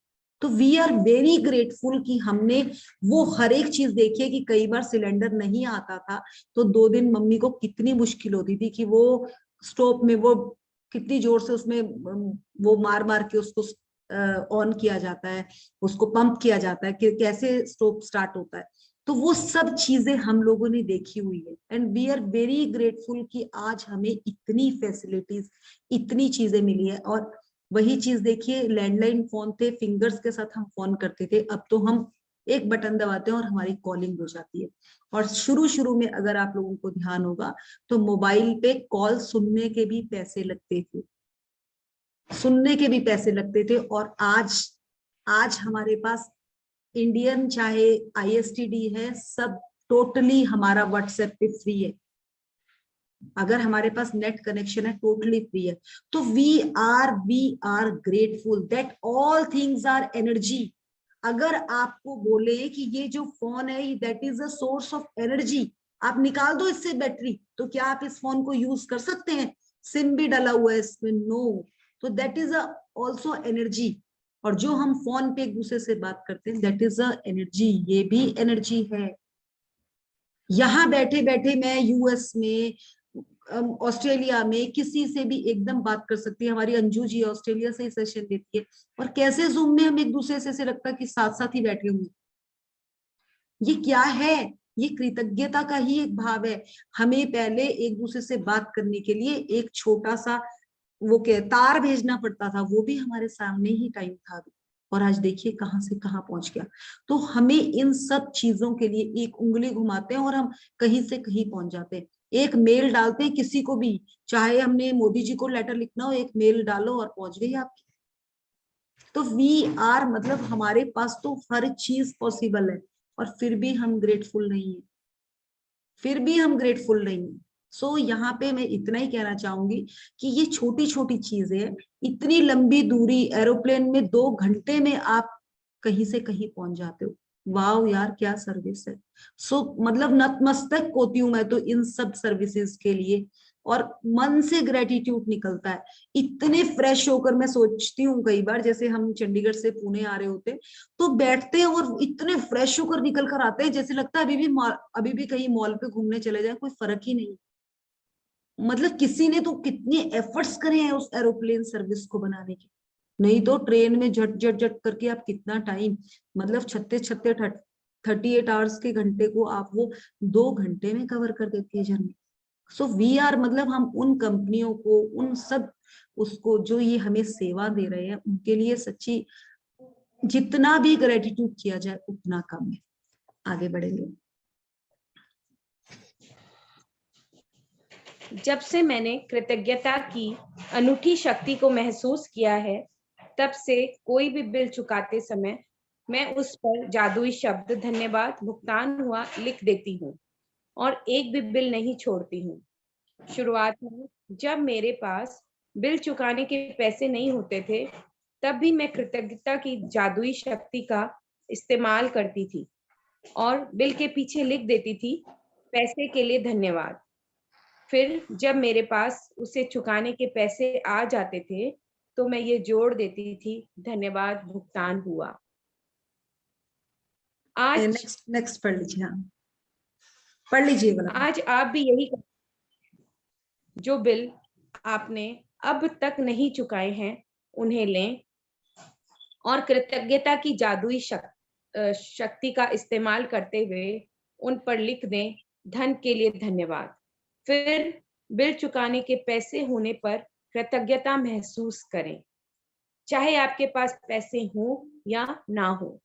तो वी आर वेरी ग्रेटफुल कि हमने वो हर एक चीज देखी है कि कई बार सिलेंडर नहीं आता था तो 2 दिन मम्मी को कितनी मुश्किल होती थी कि वो स्टोव में वो कितनी जोर से उसमें वो मार मार के उसको ऑन किया जाता है, उसको पंप किया जाता है कि कैसे स्टोव स्टार्ट होता है। तो वो सब चीजें हम लोगों ने देखी हुई है and we are very grateful कि आज हमें इतनी फैसिलिटीज, इतनी चीजें मिली है। और वही चीज देखिए, लैंडलाइन फोन थे, फिंगर्स के साथ हम फोन करते थे, अब तो हम एक बटन दबाते हैं और हमारी कॉलिंग हो जाती है। और शुरू शुरू में अगर आप लोगों को ध्यान होगा तो मोबाइल पे कॉल सुनने के भी पैसे लगते थे, सुनने के भी पैसे लगते थे। और आज आज हमारे पास इंडियन चाहे आईएसटीडी है, सब टोटली हमारा व्हाट्सएप पे फ्री है। अगर हमारे पास नेट कनेक्शन है टोटली फ्री है। तो we are grateful that all things are energy. अगर आपको बोले कि ये जो फोन है that is a source of energy, आप निकाल दो इससे बैटरी, तो क्या आप इस फोन को यूज कर सकते हैं? सिम भी डला हुआ है इसमें, नो। तो दैट इज ऑल्सो एनर्जी। और जो हम फोन पे एक दूसरे से बात करते हैं दैट इज अ एनर्जी, ये भी एनर्जी है। यहाँ बैठे बैठे मैं यूएस में, ऑस्ट्रेलिया में किसी से भी एकदम बात कर सकती है। हमारी अंजू जी ऑस्ट्रेलिया से ही सेशन देती है, और कैसे जूम में हम एक दूसरे से लगता है कि साथ साथ ही बैठे होंगे। ये क्या है? ये कृतज्ञता का ही एक भाव है। हमें पहले एक दूसरे से बात करने के लिए एक छोटा सा वो क्या तार भेजना पड़ता था, वो भी हमारे सामने ही टाइम था। और आज देखिए कहां से कहां पहुंच गया। तो हमें इन सब चीजों के लिए एक उंगली घुमाते हैं और हम कहीं से कहीं पहुंच जाते हैं। एक मेल डालते हैं किसी को भी, चाहे हमने मोदी जी को लेटर लिखना हो, एक मेल डालो और पहुंच गई आपकी। तो वी आर मतलब हमारे पास तो हर चीज पॉसिबल है, और फिर भी हम ग्रेटफुल नहीं है, फिर भी हम ग्रेटफुल नहीं है। सो यहाँ पे मैं इतना ही कहना चाहूंगी कि ये छोटी छोटी चीजें, इतनी लंबी दूरी एरोप्लेन में 2 घंटे में आप कहीं से कहीं पहुंच जाते हो। वाह यार क्या सर्विस है। सो मतलब नतमस्तक होती हूँ मैं तो इन सब सर्विसेज के लिए, और मन से ग्रेटिट्यूड निकलता है। इतने फ्रेश होकर मैं सोचती हूँ कई बार, जैसे हम चंडीगढ़ से पुणे आ रहे होते तो बैठते हैं और इतने फ्रेश होकर निकल कर आते हैं, जैसे लगता है अभी भी कहीं मॉल पे घूमने चले जाए, कोई फर्क ही नहीं। मतलब किसी ने तो कितने एफर्ट्स करे हैं उस एरोप्लेन सर्विस को बनाने के। नहीं तो ट्रेन में झट झट झट करके आप कितना टाइम, मतलब 38 आवर्स के घंटे को आप वो 2 घंटे में कवर कर देती है जर्नी। सो वी आर मतलब हम उन कंपनियों को, उन सब उसको जो ये हमें सेवा दे रहे हैं, उनके लिए सच्ची जितना भी ग्रेटिट्यूड किया जाए उतना कम है। आगे बढ़ेंगे। जब से मैंने कृतज्ञता की अनूठी शक्ति को महसूस किया है, तब से कोई भी बिल चुकाते समय मैं उस पर जादुई शब्द धन्यवाद भुगतान हुआ लिख देती हूँ और एक भी बिल नहीं छोड़ती हूँ। शुरुआत में जब मेरे पास बिल चुकाने के पैसे नहीं होते थे, तब भी मैं कृतज्ञता की जादुई शक्ति का इस्तेमाल करती थी और बिल के पीछे लिख देती थी, पैसे के लिए धन्यवाद। फिर जब मेरे पास उसे चुकाने के पैसे आ जाते थे, तो मैं ये जोड़ देती थी, धन्यवाद भुगतान हुआ। आज नेक्स्ट नेक्स्ट पढ़ लीजिए। हाँ पढ़ लीजिए वाला। आज आप भी यही करें। जो बिल आपने अब तक नहीं चुकाए हैं, उन्हें लें और कृतज्ञता की जादुई शक्ति का इस्तेमाल करते हुए उन पर लिख दें, धन के लिए धन्यवाद। फिर बिल चुकाने के पैसे होने पर कृतज्ञता महसूस करें, चाहे आपके पास पैसे हो या ना हो।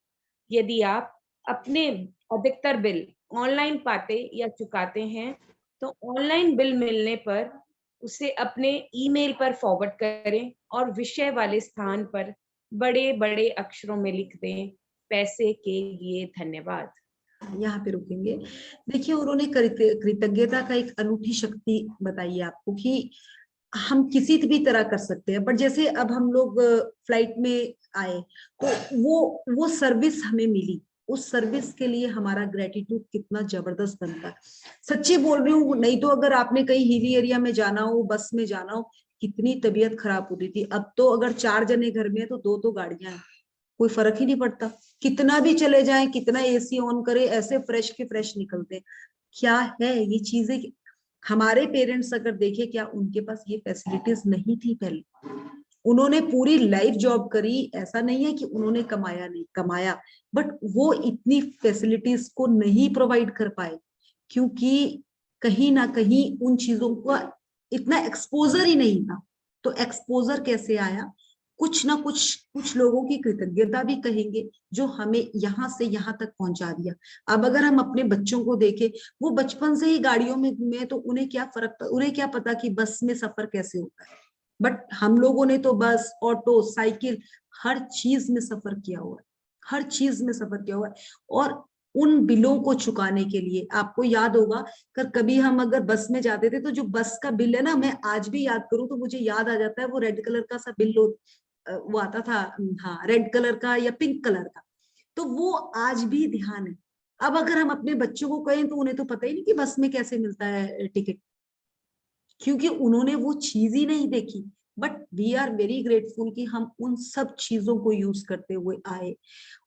यदि आप अपने अधिकतर बिल ऑनलाइन पाते या चुकाते हैं, तो ऑनलाइन बिल मिलने पर उसे अपने ईमेल पर फॉरवर्ड करें और विषय वाले स्थान पर बड़े-बड़े अक्षरों में लिख दें, पैसे के लिए धन्यवाद। यहाँ पे रुकेंगे। देखिए उन्होंने कृतज्ञता का एक अनूठी शक्ति बताई है आपको कि हम किसी भी तरह कर सकते हैं। बट जैसे अब हम लोग फ्लाइट में आए तो वो सर्विस हमें मिली, उस सर्विस के लिए हमारा ग्रेटिट्यूड कितना जबरदस्त बनता है। सच्ची बोल रही हूँ, नहीं तो अगर आपने कहीं हिली एरिया में जाना हो, बस में जाना हो, कितनी तबीयत खराब होती थी। अब तो अगर 4 जने घर में है तो 2 गाड़ियां हैं, कोई फर्क ही नहीं पड़ता। कितना भी चले जाएं, कितना एसी ऑन करे, ऐसे फ्रेश के फ्रेश निकलते हैं। क्या है ये चीजें? हमारे पेरेंट्स अगर देखे, क्या उनके पास ये फैसिलिटीज नहीं थी पहले? उन्होंने पूरी लाइफ जॉब करी, ऐसा नहीं है कि उन्होंने कमाया नहीं, कमाया, बट वो इतनी फैसिलिटीज को नहीं प्रोवाइड कर पाए, क्योंकि कहीं ना कहीं उन चीजों का इतना एक्सपोजर ही नहीं था। तो एक्सपोजर कैसे आया? कुछ ना कुछ लोगों की कृतज्ञता भी कहेंगे जो हमें यहाँ से यहाँ तक पहुंचा दिया। अब अगर हम अपने बच्चों को देखें, वो बचपन से ही गाड़ियों में घूमे, तो उन्हें क्या फर्क, उन्हें क्या पता कि बस में सफर कैसे होता है। बट हम लोगों ने तो बस, ऑटो, साइकिल, हर चीज में सफर किया हुआ है, हर चीज में सफर किया हुआ है। और उन बिलों को चुकाने के लिए, आपको याद होगा कर कभी हम अगर बस में जाते थे, तो जो बस का बिल है ना, मैं आज भी याद करूं तो मुझे याद आ जाता है, वो रेड कलर का सा बिल वो आता था, हाँ, रेड कलर का या पिंक कलर का, तो वो आज भी ध्यान है। अब अगर हम अपने बच्चों को कहें तो उन्हें तो पता ही नहीं कि बस में कैसे मिलता है टिकट, क्योंकि उन्होंने वो चीज ही नहीं देखी। But we are very grateful कि हम उन सब चीजों को यूज करते हुए आए।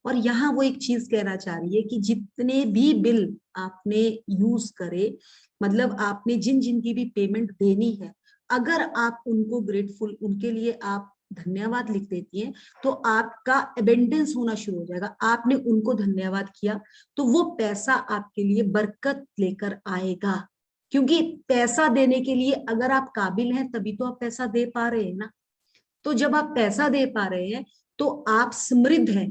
और यहाँ वो एक चीज कहना चाह रही है कि जितने भी बिल आपने यूज करे, मतलब आपने जिन जिन की भी पेमेंट देनी है, अगर आप उनको ग्रेटफुल, उनके लिए आप धन्यवाद लिख देती हैं, तो आपका एबेंडेंस होना शुरू हो जाएगा। आपने उनको धन्यवाद किया तो वो पैसा आपके लिए बरकत लेकर आएगा, क्योंकि पैसा देने के लिए अगर आप काबिल हैं तभी तो आप पैसा दे पा रहे हैं ना। तो जब आप पैसा दे पा रहे हैं तो आप समृद्ध हैं,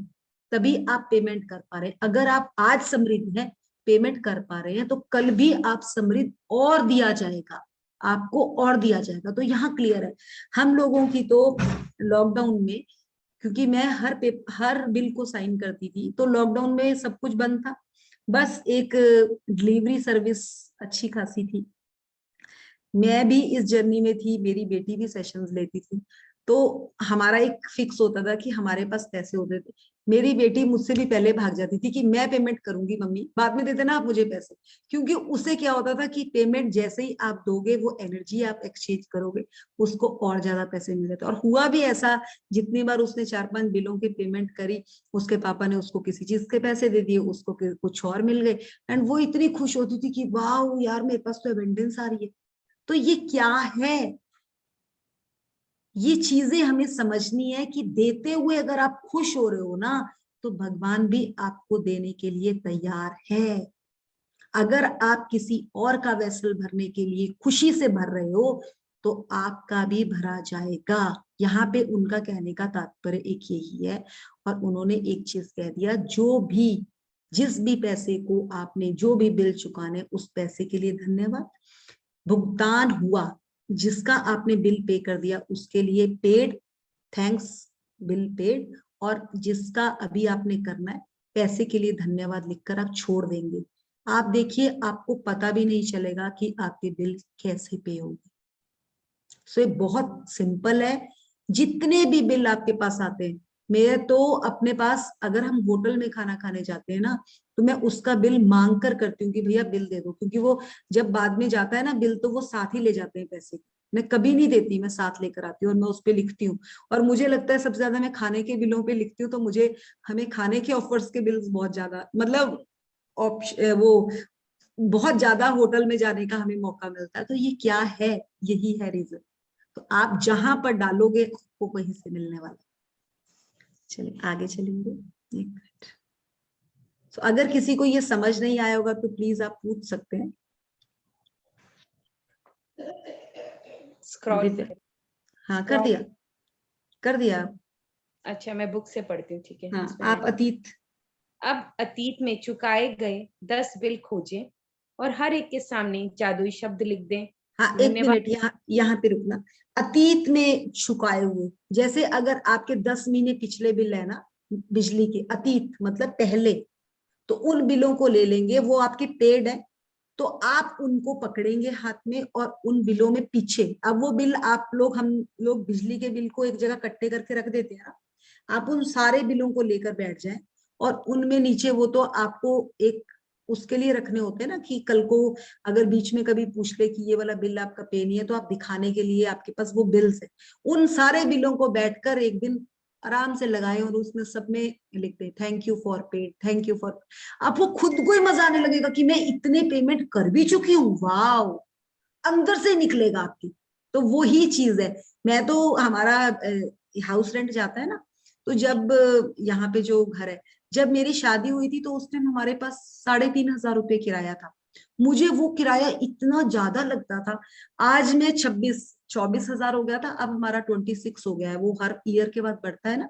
तभी आप पेमेंट कर पा रहे हैं। अगर आप आज समृद्ध हैं, पेमेंट कर पा रहे हैं, तो कल भी आप समृद्ध और दिया जाएगा, आपको और दिया जाएगा। तो यहाँ क्लियर है। हम लोगों की तो लॉकडाउन में, क्योंकि मैं हर बिल को साइन करती थी, तो लॉकडाउन में सब कुछ बंद था, बस एक डिलीवरी सर्विस अच्छी खासी थी। मैं भी इस जर्नी में थी, मेरी बेटी भी सेशंस लेती थी, तो हमारा एक फिक्स होता था कि हमारे पास पैसे होते थे। मेरी बेटी मुझसे भी पहले भाग जाती थी कि मैं पेमेंट करूंगी मम्मी, बाद में देते ना आप मुझे पैसे, क्योंकि उसे क्या होता था कि पेमेंट जैसे ही आप दोगे, वो एनर्जी आप एक्सचेंज करोगे, उसको और ज्यादा पैसे मिल जाते। और हुआ भी ऐसा, जितनी बार उसने 4-5 बिलों की पेमेंट करी, उसके पापा ने उसको किसी चीज के पैसे दे दिए, उसको कुछ और मिल गए, एंड वो इतनी खुश होती थी कि वाह यार, मेरे पास तो एबेंडेंस आ रही है। तो ये क्या है, ये चीजें हमें समझनी है कि देते हुए अगर आप खुश हो रहे हो ना, तो भगवान भी आपको देने के लिए तैयार है। अगर आप किसी और का वेसल भरने के लिए खुशी से भर रहे हो, तो आपका भी भरा जाएगा। यहाँ पे उनका कहने का तात्पर्य एक यही है। और उन्होंने एक चीज कह दिया, जो भी, जिस भी पैसे को आपने, जो भी बिल चुकाने, उस पैसे के लिए धन्यवाद। भुगतान हुआ, जिसका आपने बिल पे कर दिया उसके लिए पेड, थैंक्स, बिल पेड। और जिसका अभी आपने करना है, पैसे के लिए धन्यवाद लिखकर आप छोड़ देंगे। आप देखिए, आपको पता भी नहीं चलेगा कि आपके बिल कैसे पे होंगे। सो ये बहुत सिंपल है। जितने भी बिल आपके पास आते हैं, मैं तो अपने पास, अगर हम होटल में खाना खाने जाते हैं ना, तो मैं उसका बिल मांग कर करती हूँ कि भैया बिल दे दो, क्योंकि वो जब बाद में जाता है ना बिल, तो वो साथ ही ले जाते हैं पैसे। मैं कभी नहीं देती, मैं साथ लेकर आती हूँ और मैं उस पर लिखती हूँ। और मुझे लगता है सबसे ज्यादा मैं खाने के बिलों पे लिखती हूँ, तो हमें खाने के ऑफर्स के बिल्स बहुत ज्यादा, मतलब वो बहुत ज्यादा होटल में जाने का हमें मौका मिलता है। तो ये क्या है, यही है रीजन। तो आप जहां पर डालोगे, आपको वहीं से मिलने वाला। चलिए आगे चलेंगे, एक मिनट। तो अगर किसी को ये समझ नहीं आया होगा तो प्लीज आप पूछ सकते हैं। स्क्रॉल हाँ, कर दिया, कर दिया। अच्छा, मैं बुक से पढ़ती हूँ, ठीक है। हाँ, इसमें आप अतीत, अब अतीत में चुकाए गए 10 बिल खोजें और हर एक के सामने जादुई शब्द लिख दें। हाँ एक धन्यवाद। मिनट, यहाँ पे रुकना। अतीत में चुकाए हुए, जैसे अगर आपके 10 महीने पिछले बिल है ना बिजली के, अतीत मतलब पहले, तो उन बिलों को ले लेंगे, वो आपके पेड है, तो आप उनको पकड़ेंगे हाथ में, और उन बिलों में पीछे, अब वो बिल आप लोग, हम लोग बिजली के बिल को एक जगह इकट्ठे करके रख देते हैं ना, आप उन सारे बिलों को लेकर बैठ जाएं, और उनमें नीचे वो तो आपको एक उसके लिए रखने होते हैं ना, कि कल को अगर बीच में कभी पूछ ले कि ये वाला बिल आपका पे नहीं है, तो आप दिखाने के लिए आपके पास वो बिल्स है। उन सारे बिलों को बैठकर एक दिन आराम से लगाए, और उसमें सब में लिखते thank you for paid, thank you for. आप वो खुद को ही मजा आने लगेगा कि मैं इतने पेमेंट कर भी चुकी हूँ, वाह, अंदर से निकलेगा आपकी। तो वो ही चीज है। मैं तो, हमारा हाउस रेंट जाता है ना, तो जब यहाँ पे जो घर है, जब मेरी शादी हुई थी तो उस टाइम हमारे पास 3,500 रुपये किराया था। मुझे वो किराया इतना ज्यादा लगता था। आज मैं 24,000 हो गया था, अब हमारा 26 हो गया है, वो हर ईयर के बाद बढ़ता है ना।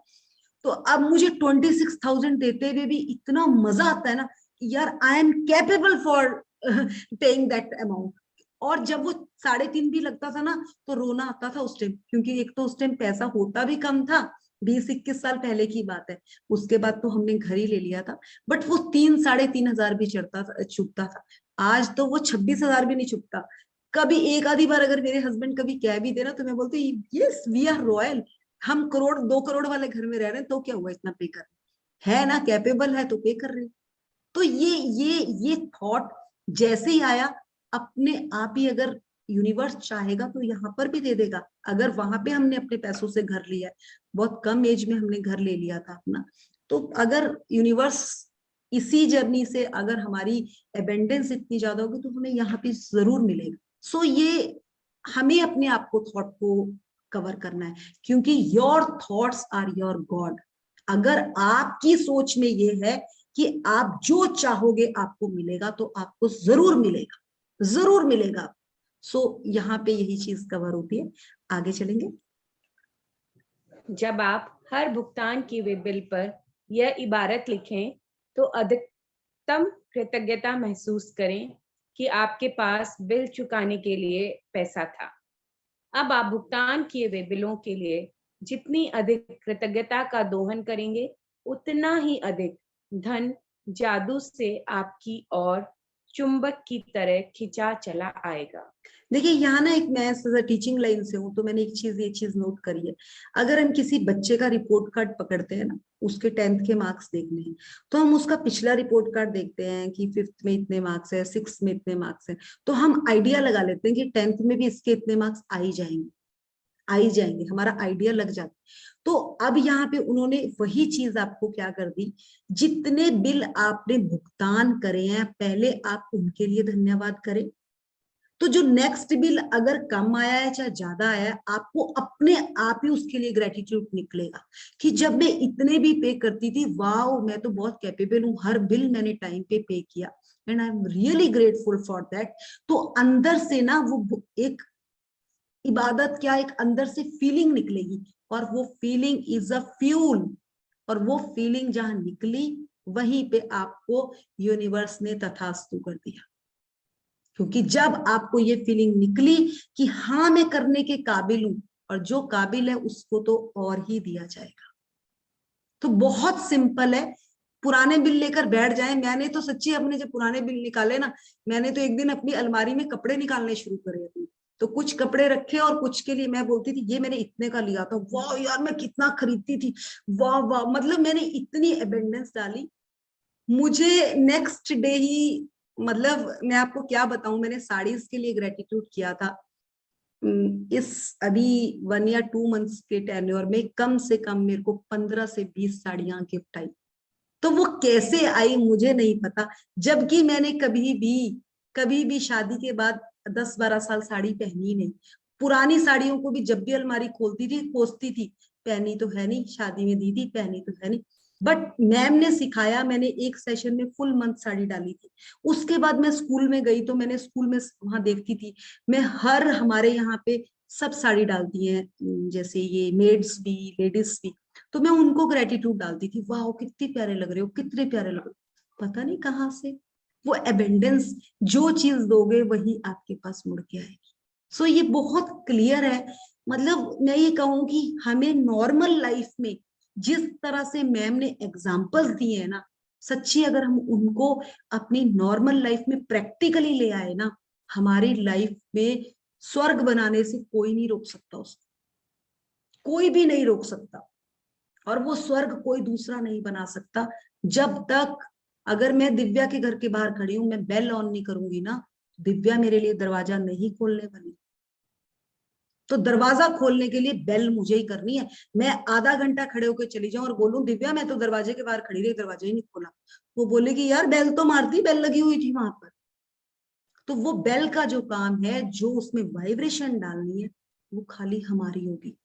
तो अब मुझे 26,000 देते हुए भी इतना मजा आता है ना कि यार I am capable for paying that amount. और जब वो 3.5 भी लगता था ना तो रोना आता था उस टाइम, क्योंकि एक तो उस टाइम पैसा होता भी कम था, 20-21 साल पहले की बात है। उसके बाद तो हमने घर ही ले लिया था, बट वो 3-3.5 हजार भी चुभता था। आज तो वो 26,000 भी नहीं चुभता। कभी एक आधी बार अगर मेरे हस्बैंड कभी कह भी देना तो मैं बोलती यस वी आर रॉयल, हम 1-2 करोड़ वाले घर में रह रहे हैं तो क्या हुआ इतना पे कर रहे हैं? है ना, कैपेबल है तो पे कर रहे हैं। तो ये थॉट जैसे ही आया, अपने आप ही अगर यूनिवर्स चाहेगा तो यहाँ पर भी दे देगा। अगर वहां पे हमने अपने पैसों से घर लिया है, बहुत कम एज में हमने घर ले लिया था अपना, तो अगर यूनिवर्स इसी जर्नी से अगर हमारी एबेंडेंस इतनी ज्यादा होगी तो हमें यहाँ पे जरूर मिलेगा। सो ये हमें अपने आप को थॉट को कवर करना है, क्योंकि your thoughts are your God. अगर आपकी सोच में ये है कि आप जो चाहोगे आपको मिलेगा, तो आपको जरूर मिलेगा, जरूर मिलेगा। सो यहाँ पे यही चीज कवर होती है। आगे चलेंगे। जब आप हर भुगतान किए हुए बिल पर यह इबारत लिखें तो अधिकतम कृतज्ञता महसूस करें कि आपके पास बिल चुकाने के लिए पैसा था। अब आप भुगतान किए हुए बिलों के लिए जितनी अधिक कृतज्ञता का दोहन करेंगे, उतना ही अधिक धन जादू से आपकी ओर चुंबक की तरह खिंचा चला आएगा। देखिए यहाँ ना, एक मैं टीचिंग लाइन से हूँ तो मैंने ये चीज नोट करी है। अगर हम किसी बच्चे का रिपोर्ट कार्ड पकड़ते हैं ना, उसके 10th के मार्क्स देखने हैं, तो हम उसका पिछला रिपोर्ट कार्ड देखते हैं कि 5th में इतने मार्क्स है, 6th में इतने मार्क्स है, तो हम आइडिया लगा लेते हैं कि 10th में भी इसके इतने मार्क्स आ ही जाएंगे, हमारा आइडिया लग जाता है। तो अब यहाँ पे उन्होंने वही चीज आपको क्या कर दी, जितने बिल आपने भुगतान करे हैं पहले आप उनके लिए धन्यवाद करें। तो जो नेक्स्ट बिल अगर कम आया है चाहे ज्यादा आया है, आपको अपने आप ही उसके लिए ग्रेटिट्यूड निकलेगा कि जब मैं इतने भी पे करती थी, वाओ मैं तो बहुत कैपेबल हूँ, हर बिल मैंने टाइम पे किया and I am really grateful for that. तो अंदर से ना वो एक इबादत क्या, एक अंदर से फीलिंग निकलेगी, और वो फीलिंग इज अ फ्यूल। और वो फीलिंग जहां निकली वहीं पे आपको यूनिवर्स ने तथास्तु कर दिया, क्योंकि जब आपको ये फीलिंग निकली कि हाँ मैं करने के काबिल हूं, और जो काबिल है उसको तो और ही दिया जाएगा। तो बहुत सिंपल है, पुराने बिल लेकर बैठ जाएं। मैंने तो सच्ची अपने जब पुराने बिल निकाले ना, मैंने तो एक दिन अपनी अलमारी में कपड़े निकालने शुरू करे अपने, तो कुछ कपड़े रखे और कुछ के लिए मैं बोलती थी ये मैंने इतने का लिया था, वाह यार मैं कितना खरीदती थी, वाह वाह, मतलब मैंने इतनी एबेंडेंस डाली। मुझे नेक्स्ट डे ही, मतलब मैं आपको क्या बताऊं, मैंने साड़ीज के लिए ग्रेटिट्यूड किया था। इस अभी 1 या 2 मंथ्स के टेन्योर में कम से कम मेरे को 15 से 20 साड़ियां गिफ्ट आई। तो वो कैसे आई मुझे नहीं पता, जबकि मैंने कभी भी शादी के बाद 10-12 साल साड़ी पहनी नहीं। पुरानी साड़ियों को भी जब भी अलमारी खोलती थी कोसती थी, पहनी तो है नहीं, शादी में दी थी, पहनी तो है नहीं। बट मैम ने सिखाया, मैंने एक सेशन में फुल मंथ साड़ी डाली थी। उसके बाद मैं स्कूल में गई तो मैंने स्कूल में वहां देखती थी, मैं हर हमारे यहाँ पे सब साड़ी डालती हैं, जैसे ये मेड्स भी लेडीज भी, तो मैं उनको ग्रेटिट्यूड डालती थी, वाह कितने प्यारे लग रहे हो, कितने प्यारे लग रहे हो। पता नहीं कहाँ से वो एबेंडेंस, जो चीज दोगे वही आपके पास मुड़ के आएगी। सो ये बहुत क्लियर है। मतलब मैं ये कहूँ कि हमें नॉर्मल लाइफ में जिस तरह से मैम ने एग्जाम्पल्स दिए हैं ना, सच्ची अगर हम उनको अपनी नॉर्मल लाइफ में प्रैक्टिकली ले आए ना, हमारी लाइफ में स्वर्ग बनाने से कोई नहीं रोक सकता उसको, कोई भी नहीं रोक सकता। और वो स्वर्ग कोई दूसरा नहीं बना सकता। जब तक, अगर मैं दिव्या के घर के बाहर खड़ी हूं, मैं बेल ऑन नहीं करूंगी ना, दिव्या मेरे लिए दरवाजा नहीं खोलने वाली। तो दरवाजा खोलने के लिए बेल मुझे ही करनी है। मैं आधा घंटा खड़े होकर चली जाऊं और बोलूं दिव्या मैं तो दरवाजे के बाहर खड़ी रही, दरवाजा ही नहीं खोला, वो बोलेगी यार बेल तो मारती, बेल लगी हुई थी वहां पर। तो वो बेल का जो काम है, जो उसमें वाइब्रेशन डालनी है, वो खाली हमारी होगी।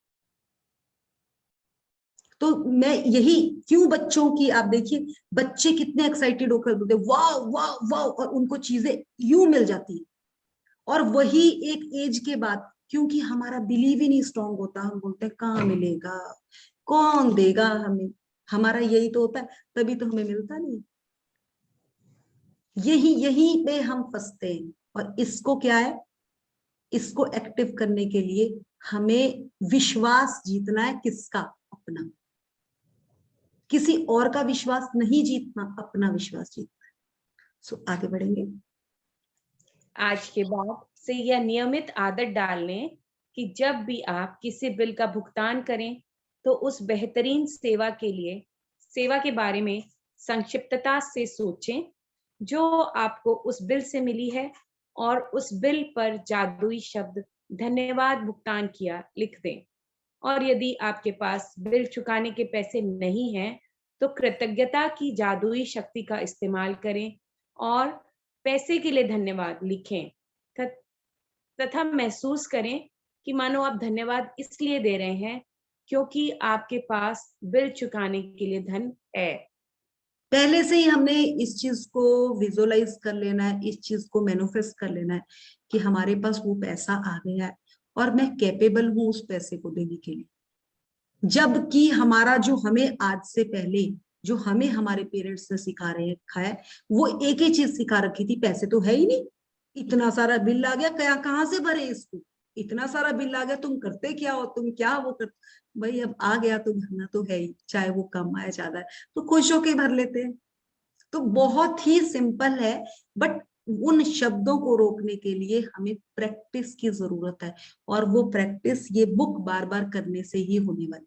तो मैं यही क्यों बच्चों की आप देखिए बच्चे कितने एक्साइटेड होकर बोलते वाह वाह वाह, और उनको चीजें यूं मिल जाती है। और वही एक एज के बाद क्योंकि हमारा बिलीव ही नहीं स्ट्रांग होता, हम बोलते हैं कहाँ मिलेगा, कौन देगा हमें, हमारा यही तो होता है, तभी तो हमें मिलता नहीं। यही यही पे हम फंसते हैं। और इसको क्या है, इसको एक्टिव करने के लिए हमें विश्वास जीतना है। किसका? अपना। किसी और का विश्वास नहीं जीतना, अपना विश्वास जीतना है। सो आगे बढ़ेंगे। आज के बाद से यह नियमित आदत डाल लें कि जब भी आप किसी बिल का भुगतान करें तो उस बेहतरीन सेवा के बारे में संक्षिप्तता से सोचें जो आपको उस बिल से मिली है, और उस बिल पर जादुई शब्द धन्यवाद भुगतान किया लिख दें। और यदि आपके पास बिल चुकाने के पैसे नहीं हैं तो कृतज्ञता की जादुई शक्ति का इस्तेमाल करें और पैसे के लिए धन्यवाद लिखें तथा महसूस करें कि मानो आप धन्यवाद इसलिए दे रहे हैं क्योंकि आपके पास बिल चुकाने के लिए धन है। पहले से ही हमने इस चीज को विजुअलाइज कर लेना है, इस चीज को मैनिफेस्ट कर लेना है कि हमारे पास वो पैसा आ गया है और मैं कैपेबल हूं उस पैसे को देने के लिए। जबकि हमारा जो हमें आज से पहले जो हमें हमारे पेरेंट्स ने सिखा रखा है वो एक ही चीज सिखा रखी थी, पैसे तो है ही नहीं, इतना सारा बिल आ गया, क्या कहाँ से भरे इसको, इतना सारा बिल आ गया, तुम करते क्या हो, तुम क्या वो कर, भाई अब आ गया तो भरना तो है ही, चाहे वो कम आए ज्यादा है, तो खुश होके भर लेते हैं। तो बहुत ही सिंपल है, बट उन शब्दों को रोकने के लिए हमें प्रैक्टिस की जरूरत है। और वो प्रैक्टिस ये बुक बार बार करने से ही होने वाली,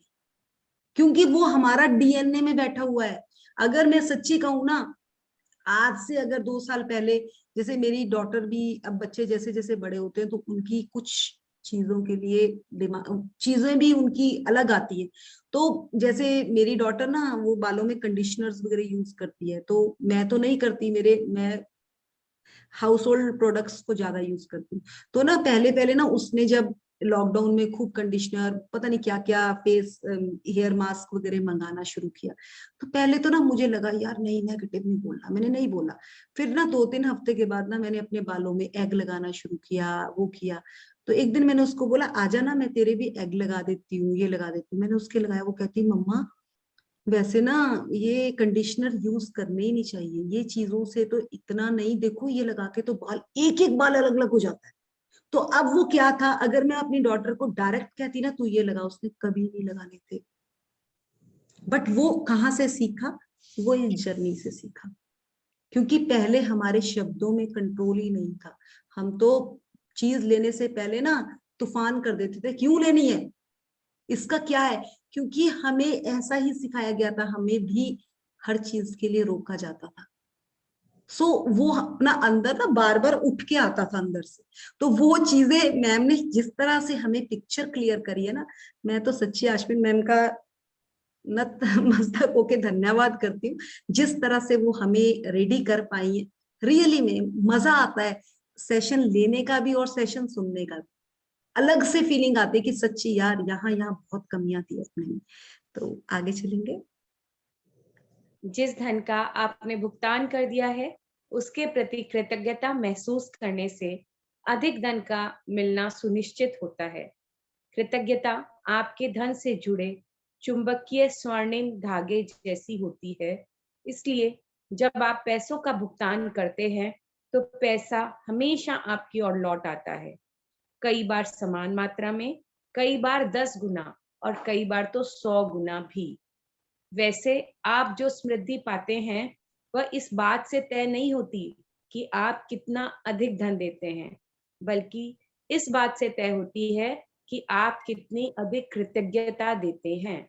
क्योंकि वो हमारा डीएनए में बैठा हुआ है। अगर मैं सच्ची कहूँ ना, आज से अगर 2 साल पहले, जैसे मेरी डॉटर भी, अब बच्चे जैसे जैसे बड़े होते हैं तो उनकी कुछ चीजों के लिए दिमाग, चीजें भी उनकी अलग आती है। तो जैसे मेरी डॉटर ना वो बालों में कंडीशनर्स वगैरह यूज करती है, तो मैं तो नहीं करती, मैं हाउस होल्ड प्रोडक्ट्स को ज्यादा यूज करती हूँ। तो ना पहले पहले ना उसने जब लॉकडाउन में खूब कंडीशनर पता नहीं क्या क्या फेस हेयर मास्क वगैरह मंगाना शुरू किया, तो पहले तो ना मुझे लगा यार नहीं, नेगेटिव नहीं बोलना, मैंने नहीं बोला। फिर ना 2-3 हफ्ते के बाद ना मैंने अपने बालों में एग लगाना शुरू किया, वो किया। तो एक दिन मैंने उसको बोला आजा ना मैं तेरे भी एग लगा देती हूँ, ये लगा देती हूँ। मैंने उसके लगाया, वो कहती मम्मा वैसे ना ये कंडीशनर यूज करने ही नहीं चाहिए, ये चीजों से तो इतना नहीं, देखो ये लगा के तो बाल एक एक बाल अलग अलग हो जाता है। तो अब वो क्या था, अगर मैं अपनी डॉटर को डायरेक्ट कहती ना तू ये लगा, उसने कभी नहीं लगाने थे। बट वो कहाँ से सीखा, वो इस जर्नी से सीखा, क्योंकि पहले हमारे शब्दों में कंट्रोल ही नहीं था। हम तो चीज लेने से पहले ना तूफान कर देते थे, क्यों लेनी है, इसका क्या है, क्योंकि हमें ऐसा ही सिखाया गया था, हमें भी हर चीज के लिए रोका जाता था। सो वो अपना अंदर ना बार बार उठ के आता था अंदर से। तो वो चीजें मैम ने जिस तरह से हमें पिक्चर क्लियर करी है ना, मैं तो सच्ची आश्विन मैम का नत मस्तक होके धन्यवाद करती हूँ, जिस तरह से वो हमें रेडी कर पाई है। रियली में मजा आता है सेशन लेने का भी और सेशन सुनने का भी, अलग से फीलिंग आती है कि सच्ची यार यहाँ यहाँ बहुत कमियां थी अपने में। तो आगे चलेंगे। जिस धन का आपने भुगतान कर दिया है उसके प्रति कृतज्ञता महसूस करने से अधिक धन का मिलना सुनिश्चित होता है। कृतज्ञता आपके धन से जुड़े चुंबकीय स्वर्णिम धागे जैसी होती है। इसलिए जब आप पैसों का भुगतान करते हैं तो पैसा हमेशा आपकी ओर लौट आता है, कई बार समान मात्रा में, कई बार 10 गुना और कई बार तो 100 गुना भी। वैसे आप जो समृद्धि पाते हैं वह इस बात से तय नहीं होती कि आप कितना अधिक धन देते हैं, बल्कि इस बात से तय होती है कि आप कितनी अधिक कृतज्ञता देते हैं।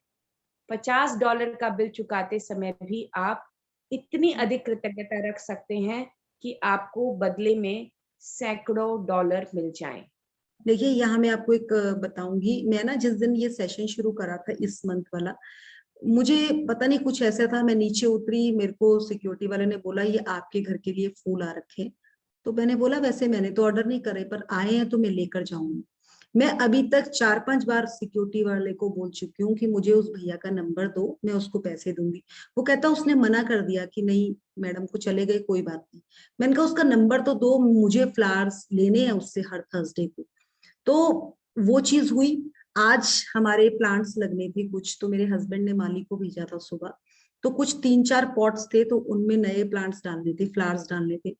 $50 का बिल चुकाते समय भी आप इतनी अधिक कृतज्ञता रख सकते हैं कि आपको बदले में सैकड़ों डॉलर मिल जाएं। देखिए यहाँ मैं आपको एक बताऊंगी, मैं ना जिस दिन ये सेशन शुरू करा था इस मंथ वाला, मुझे पता नहीं कुछ ऐसा था, मैं नीचे उतरी, मेरे को सिक्योरिटी वाले ने बोला ये आपके घर के लिए फूल आ रखे हैं। तो मैंने बोला वैसे मैंने तो ऑर्डर नहीं करे, पर आए हैं तो मैं लेकर जाऊंगी। मैं अभी तक 4-5 बार सिक्योरिटी वाले को बोल चुकी हूँ कि मुझे उस भैया का नंबर दो, मैं उसको पैसे दूंगी। वो कहता उसने मना कर दिया कि नहीं मैडम को चले गए, कोई बात नहीं। मैंने कहा उसका नंबर तो दो, मुझे फ्लावर्स लेने हैं उससे हर थर्सडे को। तो वो चीज हुई। आज हमारे प्लांट्स लगने थे कुछ, तो मेरे हस्बैंड ने माली को भेजा था सुबह, तो कुछ 3-4 पॉट्स थे, तो उनमें नए प्लांट्स डालने थे, फ्लावर्स डालने थे।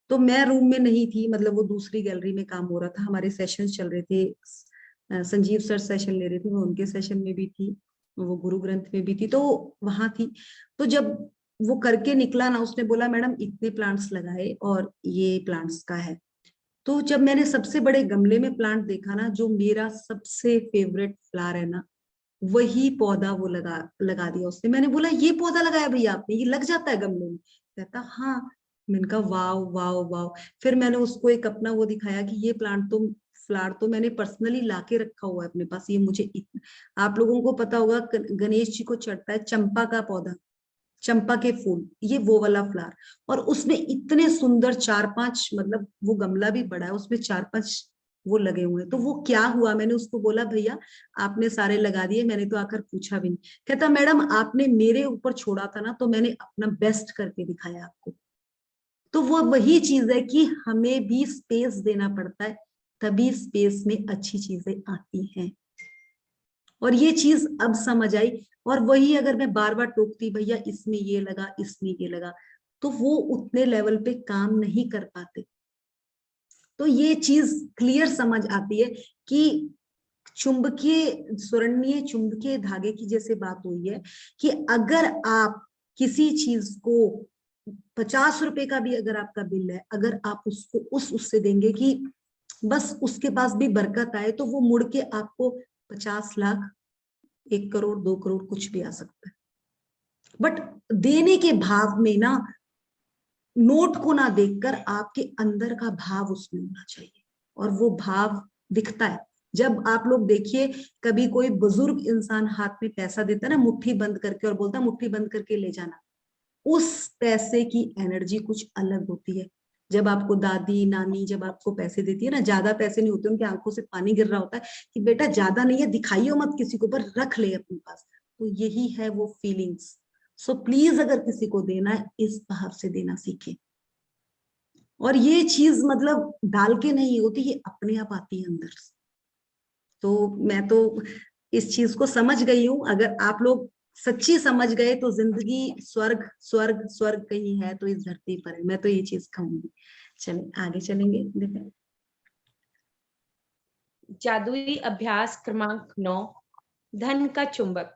तो मैं रूम में नहीं थी, मतलब वो दूसरी गैलरी में काम हो रहा था, हमारे सेशन चल रहे थे। संजीव सर सेशन ले रहे थे, मैं उनके सेशन में भी थी, वो गुरु ग्रंथ में भी थी, तो वहां थी। तो जब वो करके निकला ना, उसने बोला मैडम इतने प्लांट्स लगाए और ये प्लांट्स का है। तो जब मैंने सबसे बड़े गमले में प्लांट देखा ना, जो मेरा सबसे फेवरेट फ्लावर है ना, वही पौधा वो लगा दिया उसने। मैंने बोला ये पौधा लगाया भैया आपने, ये लग जाता है गमले में? कहता हाँ। मैंने कहा वाव वाव वाव। फिर मैंने उसको एक अपना वो दिखाया कि ये प्लांट तो फ्लावर तो मैंने पर्सनली लाके रखा हुआ है अपने पास, ये मुझे आप लोगों को पता होगा गणेश जी को चढ़ता है चंपा का पौधा, चंपा के फूल, ये वो वाला फ्लावर। और उसमें इतने सुंदर 4-5, मतलब वो गमला भी बड़ा है, उसमें 4-5 वो लगे हुए हैं। तो वो क्या हुआ, मैंने उसको बोला भैया आपने सारे लगा दिए, मैंने तो आकर पूछा भी नहीं। कहता मैडम आपने मेरे ऊपर छोड़ा था ना, तो मैंने अपना बेस्ट करके दिखाया आपको। तो वो वही चीज है कि हमें भी स्पेस देना पड़ता है, तभी स्पेस में अच्छी चीजें आती हैं। और ये चीज अब समझ आई। और वही अगर मैं बार बार टोकती भैया इसमें ये लगा, इसमें ये लगा, तो वो उतने लेवल पे काम नहीं कर पाते। तो ये चीज क्लियर समझ आती है कि चुंबकीय स्वर्णीय चुंबकीय धागे की जैसे बात हुई है कि अगर आप किसी चीज को 50 रुपए का भी अगर आपका बिल है, अगर आप उसको उससे देंगे कि बस उसके पास भी बरकत आए, तो वो मुड़ के आपको 50 लाख, 1 करोड़, 2 करोड़ कुछ भी आ सकता है। बट देने के भाव में ना, नोट को ना देखकर आपके अंदर का भाव उसमें होना चाहिए, और वो भाव दिखता है। जब आप लोग देखिए कभी कोई बुजुर्ग इंसान हाथ में पैसा देता है ना मुट्ठी बंद करके, और बोलता है मुट्ठी बंद करके ले जाना, उस पैसे की एनर्जी कुछ अलग होती है। जब आपको दादी नानी जब आपको पैसे देती है ना, ज्यादा पैसे नहीं होते, उनकी आंखों से पानी गिर रहा होता है कि बेटा ज्यादा नहीं है, दिखाइयो मत किसी को, पर रख ले अपने पास। तो यही है वो फीलिंग्स। सो प्लीज अगर किसी को देना है, इस भाव से देना सीखे। और ये चीज मतलब डाल के नहीं होती, ये अपने आप आती है अंदर से। तो मैं तो इस चीज को समझ गई हूँ। अगर आप लोग सच्ची समझ गए तो जिंदगी स्वर्ग स्वर्ग स्वर्ग कहीं है तो इस धरती पर है, मैं तो ये चीज कहूंगी। चलिए आगे चलेंगे। देखिए जादुई अभ्यास क्रमांक 9, धन का चुंबक।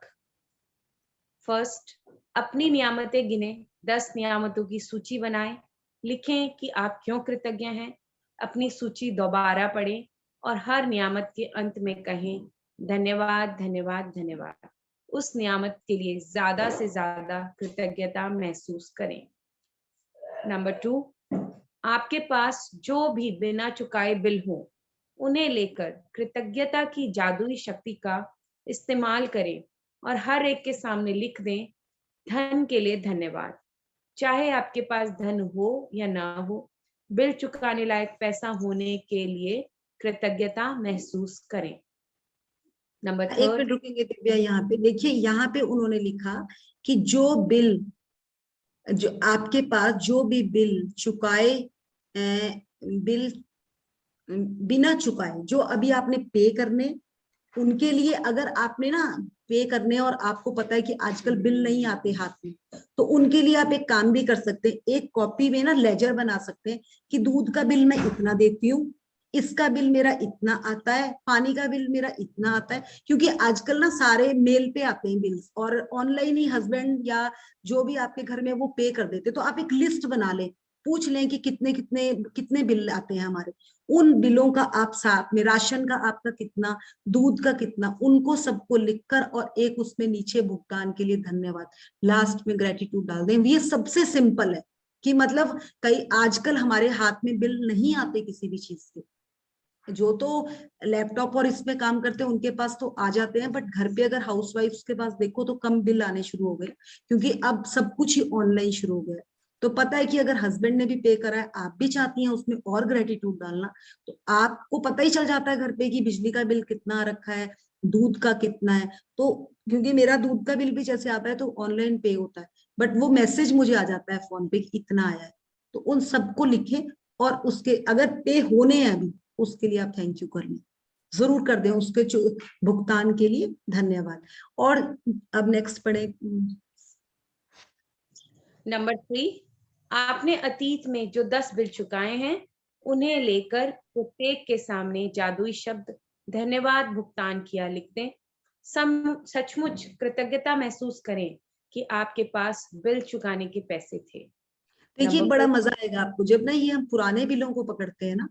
फर्स्ट, अपनी नियामतें गिने, 10 नियामतों की सूची बनाएं। लिखें कि आप क्यों कृतज्ञ हैं। अपनी सूची दोबारा पढ़ें और हर नियामत के अंत में कहें धन्यवाद धन्यवाद धन्यवाद। उस नियामत के लिए ज्यादा से ज्यादा कृतज्ञता महसूस करें। नंबर 2, आपके पास जो भी बिना चुकाए बिल हो, उन्हें लेकर कृतज्ञता की जादुई शक्ति का इस्तेमाल करें और हर एक के सामने लिख दें धन के लिए धन्यवाद। चाहे आपके पास धन हो या ना हो, बिल चुकाने लायक पैसा होने के लिए कृतज्ञता महसूस करें। नंबर एक मिनट 3, रुकेंगे दिव्या, यहाँ पे देखिए, यहाँ पे उन्होंने लिखा कि जो बिल, जो आपके पास जो भी बिल चुकाए, बिल बिना चुकाए, जो अभी आपने पे करने, उनके लिए अगर आपने ना पे करने और आपको पता है कि आजकल बिल नहीं आते हाथ में, तो उनके लिए आप एक काम भी कर सकते हैं, एक कॉपी में ना लेजर बना सकते हैं कि दूध का बिल मैं इतना देती हूँ, इसका बिल मेरा इतना आता है, पानी का बिल मेरा इतना आता है। क्योंकि आजकल ना सारे मेल पे आते हैं बिल्स, और ऑनलाइन ही हस्बैंड या जो भी आपके घर में वो पे कर देते। तो आप एक लिस्ट बना लें, पूछ लें कि कितने कितने कितने बिल आते हैं हमारे। उन बिलों का आप साथ में, राशन का आपका कितना, दूध का कितना, उनको सबको लिखकर और एक उसमें नीचे भुगतान के लिए धन्यवाद, लास्ट में ग्रेटिट्यूड डाल दें। ये सबसे सिंपल है कि मतलब कई आजकल हमारे हाथ में बिल नहीं आते किसी भी चीज के। जो तो लैपटॉप और इसमें काम करते हैं उनके पास तो आ जाते हैं, बट घर पे अगर हाउसवाइफ्स के पास देखो तो कम बिल आने शुरू हो गए, क्योंकि अब सब कुछ ही ऑनलाइन शुरू हो गया है। तो पता है कि अगर हस्बैंड ने भी पे करा है, आप भी चाहती हैं उसमें और ग्रेटिट्यूड डालना, तो आपको पता ही चल जाता है घर पे कि बिजली का बिल कितना आ रखा है, दूध का कितना है। तो क्योंकि मेरा दूध का बिल भी जैसे आता है तो ऑनलाइन पे होता है, बट वो मैसेज मुझे आ जाता है फोन पे कि इतना आया है। तो उन सबको लिखें, और उसके अगर पे होने हैं अभी, उसके लिए आप थैंक यू कर लें, जरूर कर दें उसके भुगतान के लिए धन्यवाद। और अब नेक्स्ट पढ़े। नंबर 3, आपने अतीत में जो 10 बिल चुकाए हैं उन्हें लेकर प्रत्येक के सामने जादुई शब्द धन्यवाद भुगतान किया लिख दें। सचमुच कृतज्ञता महसूस करें कि आपके पास बिल चुकाने के पैसे थे। देखिए नंबर बड़ा 4, मजा आएगा आपको जब ना ये हम पुराने बिलों को पकड़ते हैं ना,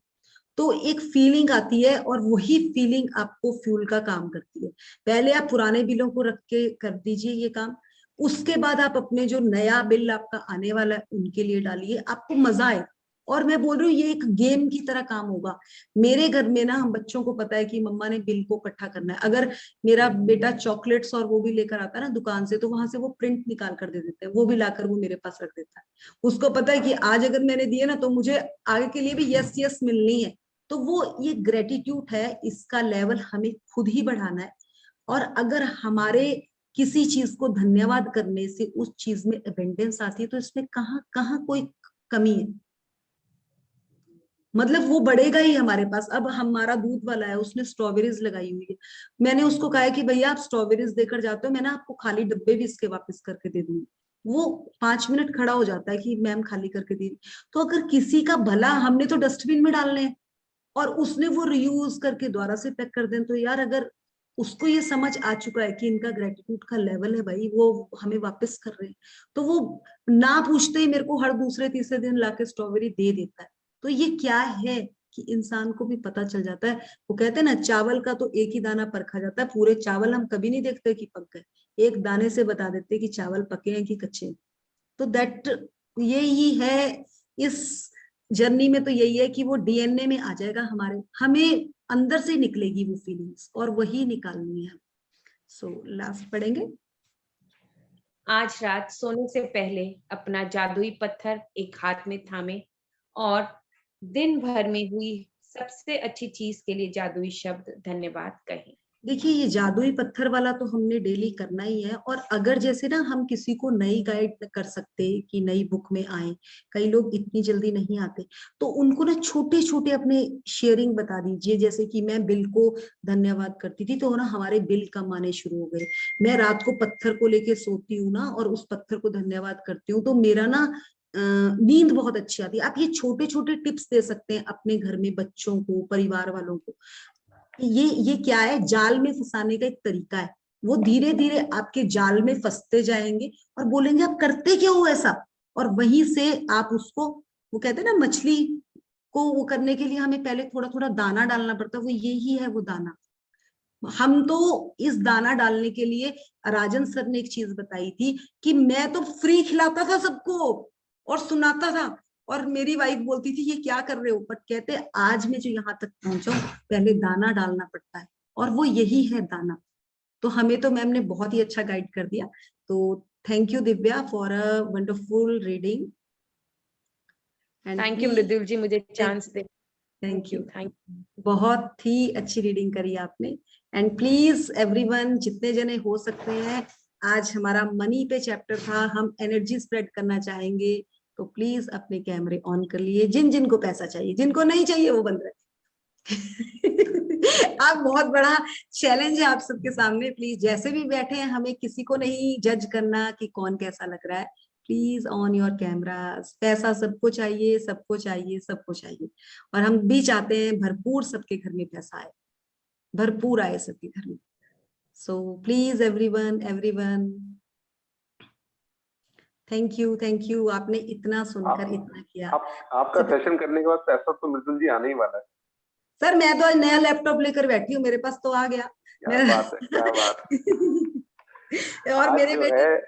तो एक फीलिंग आती है, और वही फीलिंग आपको फ्यूल का काम करती है। पहले आप पुराने बिलों को रख के कर दीजिए ये काम, उसके बाद आप अपने जो नया बिल आपका आने वाला है उनके लिए डालिए, आपको मजा आए। और मैं बोल रही हूँ ये एक गेम की तरह काम होगा। मेरे घर में ना हम बच्चों को पता है कि मम्मा ने बिल को इकट्ठा करना है। अगर मेरा बेटा चॉकलेट्स और वो भी लेकर आता है ना दुकान से, तो वहां से वो प्रिंट निकाल कर दे देते हैं, वो भी लाकर वो मेरे पास रख देता है। उसको पता है कि आज अगर मैंने दिए ना तो मुझे आगे के लिए भी यस यस मिलनी है। तो वो ये ग्रेटिट्यूड है, इसका लेवल हमें खुद ही बढ़ाना है। और अगर हमारे किसी चीज को धन्यवाद करने से उस चीज में अबेंडेंस आती है, तो इसमें कहाँ कहाँ कोई कमी है? मतलब वो बढ़ेगा ही हमारे पास। अब हमारा दूध वाला है, उसने स्ट्रॉबेरीज लगाई हुई है, मैंने उसको कहा है कि भैया आप स्ट्रॉबेरीज देकर जाते हो, मैं ना आपको खाली डब्बे भी इसके वापस करके दे दूंगी। वो 5 मिनट खड़ा हो जाता है कि मैम खाली करके दे रही। तो अगर किसी का भला, हमने तो डस्टबिन में डालने हैं, और उसने वो रियूज करके दोबारा से पैक कर दें, तो यार अगर उसको ये समझ आ चुका है कि इनका ग्रेटिट्यूड का लेवल है भाई, वो हमें वापस कर रहे हैं, तो वो ना पूछते ही मेरे को हर दूसरे तीसरे दिन लाके स्ट्रॉबेरी दे देता है। तो ये क्या है कि इंसान को भी पता चल जाता है। वो कहते हैं ना, चावल का तो एक ही दाना परखा जाता है, पूरे चावल हम कभी नहीं देखते कि पक गए, एक दाने से बता देते कि चावल पके हैं कि कच्चे हैं। तो दैट यही है इस जर्नी में, तो यही है कि वो डीएनए में आ जाएगा हमारे, हमें अंदर से निकलेगी वो फीलिंग्स, और वही निकालनी है। सो लास्ट पढ़ेंगे। आज रात सोने से पहले अपना जादुई पत्थर एक हाथ में थामे और दिन भर में हुई सबसे अच्छी चीज के लिए जादुई शब्द धन्यवाद कहें। देखिए ये जादुई पत्थर वाला तो हमने डेली करना ही है। और अगर जैसे ना हम किसी को नई गाइड कर सकते कि नई बुक में आए, कई लोग इतनी जल्दी नहीं आते, तो उनको ना छोटे छोटे अपने शेयरिंग बता दीजिए। जैसे कि मैं बिल को धन्यवाद करती थी, तो ना हमारे बिल कम आने शुरू हो गए। मैं रात को पत्थर को लेके सोती हूँ ना, और उस पत्थर को धन्यवाद करती हूँ, तो मेरा ना नींद बहुत अच्छी आती है। आप ये छोटे छोटे टिप्स दे सकते हैं अपने घर में बच्चों को, परिवार वालों को। ये क्या है, जाल में फंसाने का एक तरीका है। वो धीरे धीरे आपके जाल में फंसते जाएंगे और बोलेंगे आप करते क्यों हो ऐसा, और वहीं से आप उसको, वो कहते हैं ना मछली को वो करने के लिए हमें पहले थोड़ा थोड़ा दाना डालना पड़ता है, वो यही है वो दाना। हम तो इस दाना डालने के लिए, राजन सर ने एक चीज बताई थी कि मैं तो फ्री खिलाता था सबको और सुनाता था, और मेरी वाइफ बोलती थी ये क्या कर रहे हो, बट कहते आज मैं जो यहाँ तक पहुंचा हूं, पहले दाना डालना पड़ता है, और वो यही है दाना। तो हमें तो मैम ने बहुत ही अच्छा गाइड कर दिया। तो thank you Divya for a wonderful reading. And thank you please, Mridul ji, मुझे चांस दे। Thank you, thank you. बहुत ही अच्छी रीडिंग करी आपने। एंड प्लीज एवरीवन, जितने जने हो सकते हैं, आज हमारा मनी पे चैप्टर था, हम एनर्जी स्प्रेड करना चाहेंगे, तो प्लीज अपने कैमरे ऑन कर लिए। जिन जिनको पैसा चाहिए, जिनको नहीं चाहिए वो बंद रहे। आप, बहुत बड़ा चैलेंज है आप सबके सामने। प्लीज जैसे भी बैठे हैं, हमें किसी को नहीं जज करना कि कौन कैसा लग रहा है। Please on your cameras. पैसा सबको चाहिए, सबको चाहिए, सबको चाहिए, और हम भी चाहते हैं भरपूर सबके घर में पैसा आए, भरपूर आए सबके घर में। So please everyone, everyone, thank you, thank you, आपने इतना सुनकर इतना किया। आपका सेशन करने के बाद पैसा तो मृदुल जी आने ही वाला है। सर मैं तो आज नया लैपटॉप लेकर बैठी हूँ, मेरे पास तो आ गया। क्या बात है, क्या बात है। और आज मेरे जो बेटे, है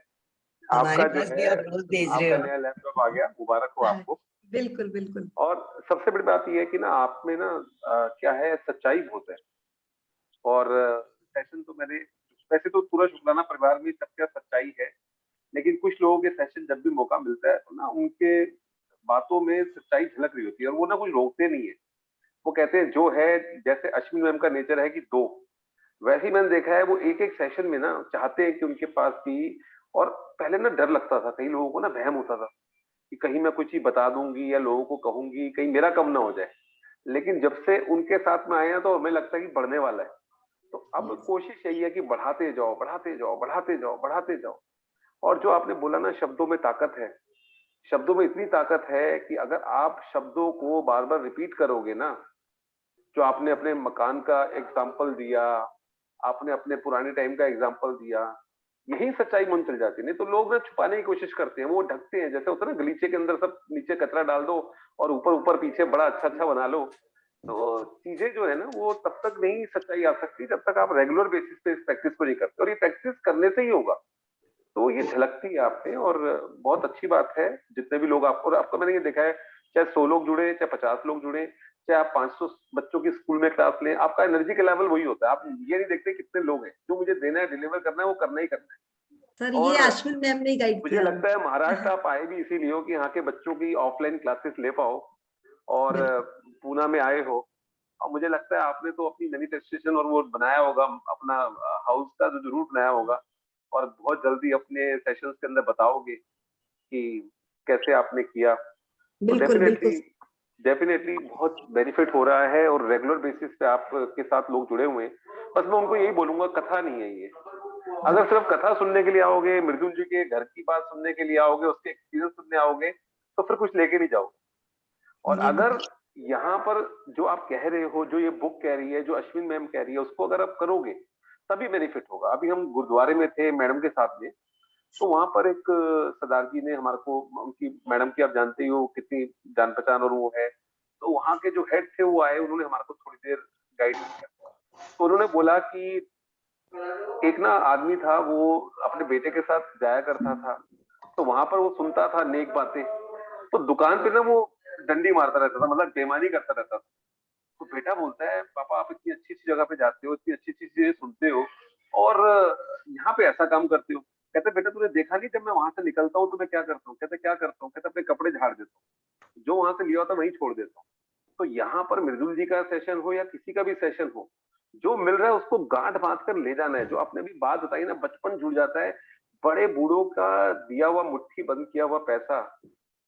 हमारे आपका जो पास भी है आप रोज भेज रहे आपका हो। नया लैपटॉप आ गया, मुबारक हो हाँ, आपको। बिल्कुल बिल्कुल। और सबसे बड़ी बात यह है कि ना आप में ना क्या है, सच्चाई बहुत है। और सेशन तो मैंने, वैसे तो पूरा शुक्राना परिवार में सबका सच्चाई है, लेकिन कुछ लोगों के सेशन जब भी मौका मिलता है तो ना उनके बातों में सच्चाई झलक रही होती है और वो ना कुछ रोकते नहीं है। वो कहते हैं जो है, जैसे अश्विन मैम का नेचर है कि दो, वैसे ही मैंने देखा है वो एक एक सेशन में ना चाहते हैं कि उनके पास भी। और पहले ना डर लगता था, कई लोगों को ना वहम होता था कि कहीं मैं कुछ ही बता दूंगी या लोगों को कहूंगी कहीं मेरा कम ना हो जाए। लेकिन जब से उनके साथ में आए हैं तो हमें लगता है कि बढ़ने वाला है। तो अब Yes. कोशिश यही है कि बढ़ाते जाओ, बढ़ाते जाओ, बढ़ाते जाओ, बढ़ाते जाओ। और जो आपने बोला ना, शब्दों में ताकत है। शब्दों में इतनी ताकत है कि अगर आप शब्दों को बार बार रिपीट करोगे ना, जो आपने अपने मकान का एग्जाम्पल दिया, आपने अपने पुराने टाइम का एग्जाम्पल दिया, यही सच्चाई मन चल जाती है। नहीं तो लोग ना छुपाने की कोशिश करते हैं, वो ढकते हैं। जैसे होता है ना, गलीचे के अंदर सब नीचे कचरा डाल दो और ऊपर ऊपर पीछे बड़ा अच्छा अच्छा बना लो। तो चीजें जो है ना वो तब तक नहीं सच्चाई आ सकती जब तक आप रेगुलर बेसिस पे इस प्रैक्टिस को नहीं करते, और ये प्रैक्टिस करने से ही होगा। तो ये झलकती है आप में, और बहुत अच्छी बात है जितने भी लोग आपको, और आपको मैंने ये देखा है, चाहे 100 लोग जुड़े, चाहे 50 लोग जुड़े, चाहे आप 500 बच्चों की स्कूल में क्लास लें, आपका एनर्जी का लेवल वही होता है। आप ये नहीं देखते कितने लोग हैं, जो मुझे देना है, डिलीवर करना है, वो करना ही करना सर है। ये और अश्विन मैम ने गाइड मुझे किया लगता है महाराष्ट्र हमें। आप आए भी इसीलिए हो कि यहाँ के बच्चों की ऑफलाइन क्लासेस ले पाओ, और बिल्कुल। पूना में आए हो। और मुझे लगता है आपने तो अपनी मैनिफेस्टेशन और वो बनाया होगा अपना हाउस का जो जरूर बनाया होगा, और बहुत जल्दी अपने सेशंस के अंदर बताओगे कि कैसे आपने किया। तो बिल्कुल बिल्कुल। डेफिनेटली डेफिनेटली बहुत बेनिफिट हो रहा है, और रेगुलर बेसिस पे आपके साथ लोग जुड़े हुए हैं। बस मैं उनको यही बोलूंगा, कथा नहीं है ये। अगर सिर्फ कथा सुनने के लिए आओगे, मृदुल जी के घर की बात सुनने के लिए आओगे, उसके एक्सपीरियंस सुनने आओगे, तो फिर कुछ लेके नहीं जाओगे। और ये अगर यहाँ पर जो आप कह रहे हो, जो ये बुक कह रही है, जो अश्विन मैम कह रही है, उसको अगर आप करोगे तभी बेनिफिट होगा। अभी हम गुरुद्वारे में थे मैडम के साथ में, तो वहां पर एक सरदार जी ने हमारे को, उनकी मैडम की आप जानते ही हो कितनी जान पहचान और वो है, तो वहां के जो हेड थे वो आए, उन्होंने हमारे को थोड़ी देर गाइड किया। तो उन्होंने बोला कि एक ना आदमी था, वो अपने बेटे के साथ जाया करता था, तो वहां पर वो सुनता था नेक बातें, तो दुकान पे ना वो डंडी मारता रहता था, मतलब बेईमानी करता रहता था। तो बेटा बोलता है, पापा आप इतनी अच्छी अच्छी जगह पे जाते हो, इतनी अच्छी अच्छी चीजें सुनते हो, और यहाँ पे ऐसा काम करते हो। कहते बेटा तूने देखा नहीं, जब मैं वहां से निकलता हूँ तो मैं क्या करता हूँ? कहते क्या करता हूँ? कहते अपने कपड़े झाड़ देता हूँ, जो वहां से लिया होता वहीं छोड़ देता हूँ। तो यहाँ पर मृदुल जी का सेशन हो या किसी का भी सेशन हो, जो मिल रहा है उसको गांठ बांध कर ले जाना है। जो आपने अभी बात बताई ना, बचपन जुड़ जाता है। बड़े बूढ़ों का दिया हुआ, मुट्ठी बंद किया हुआ पैसा,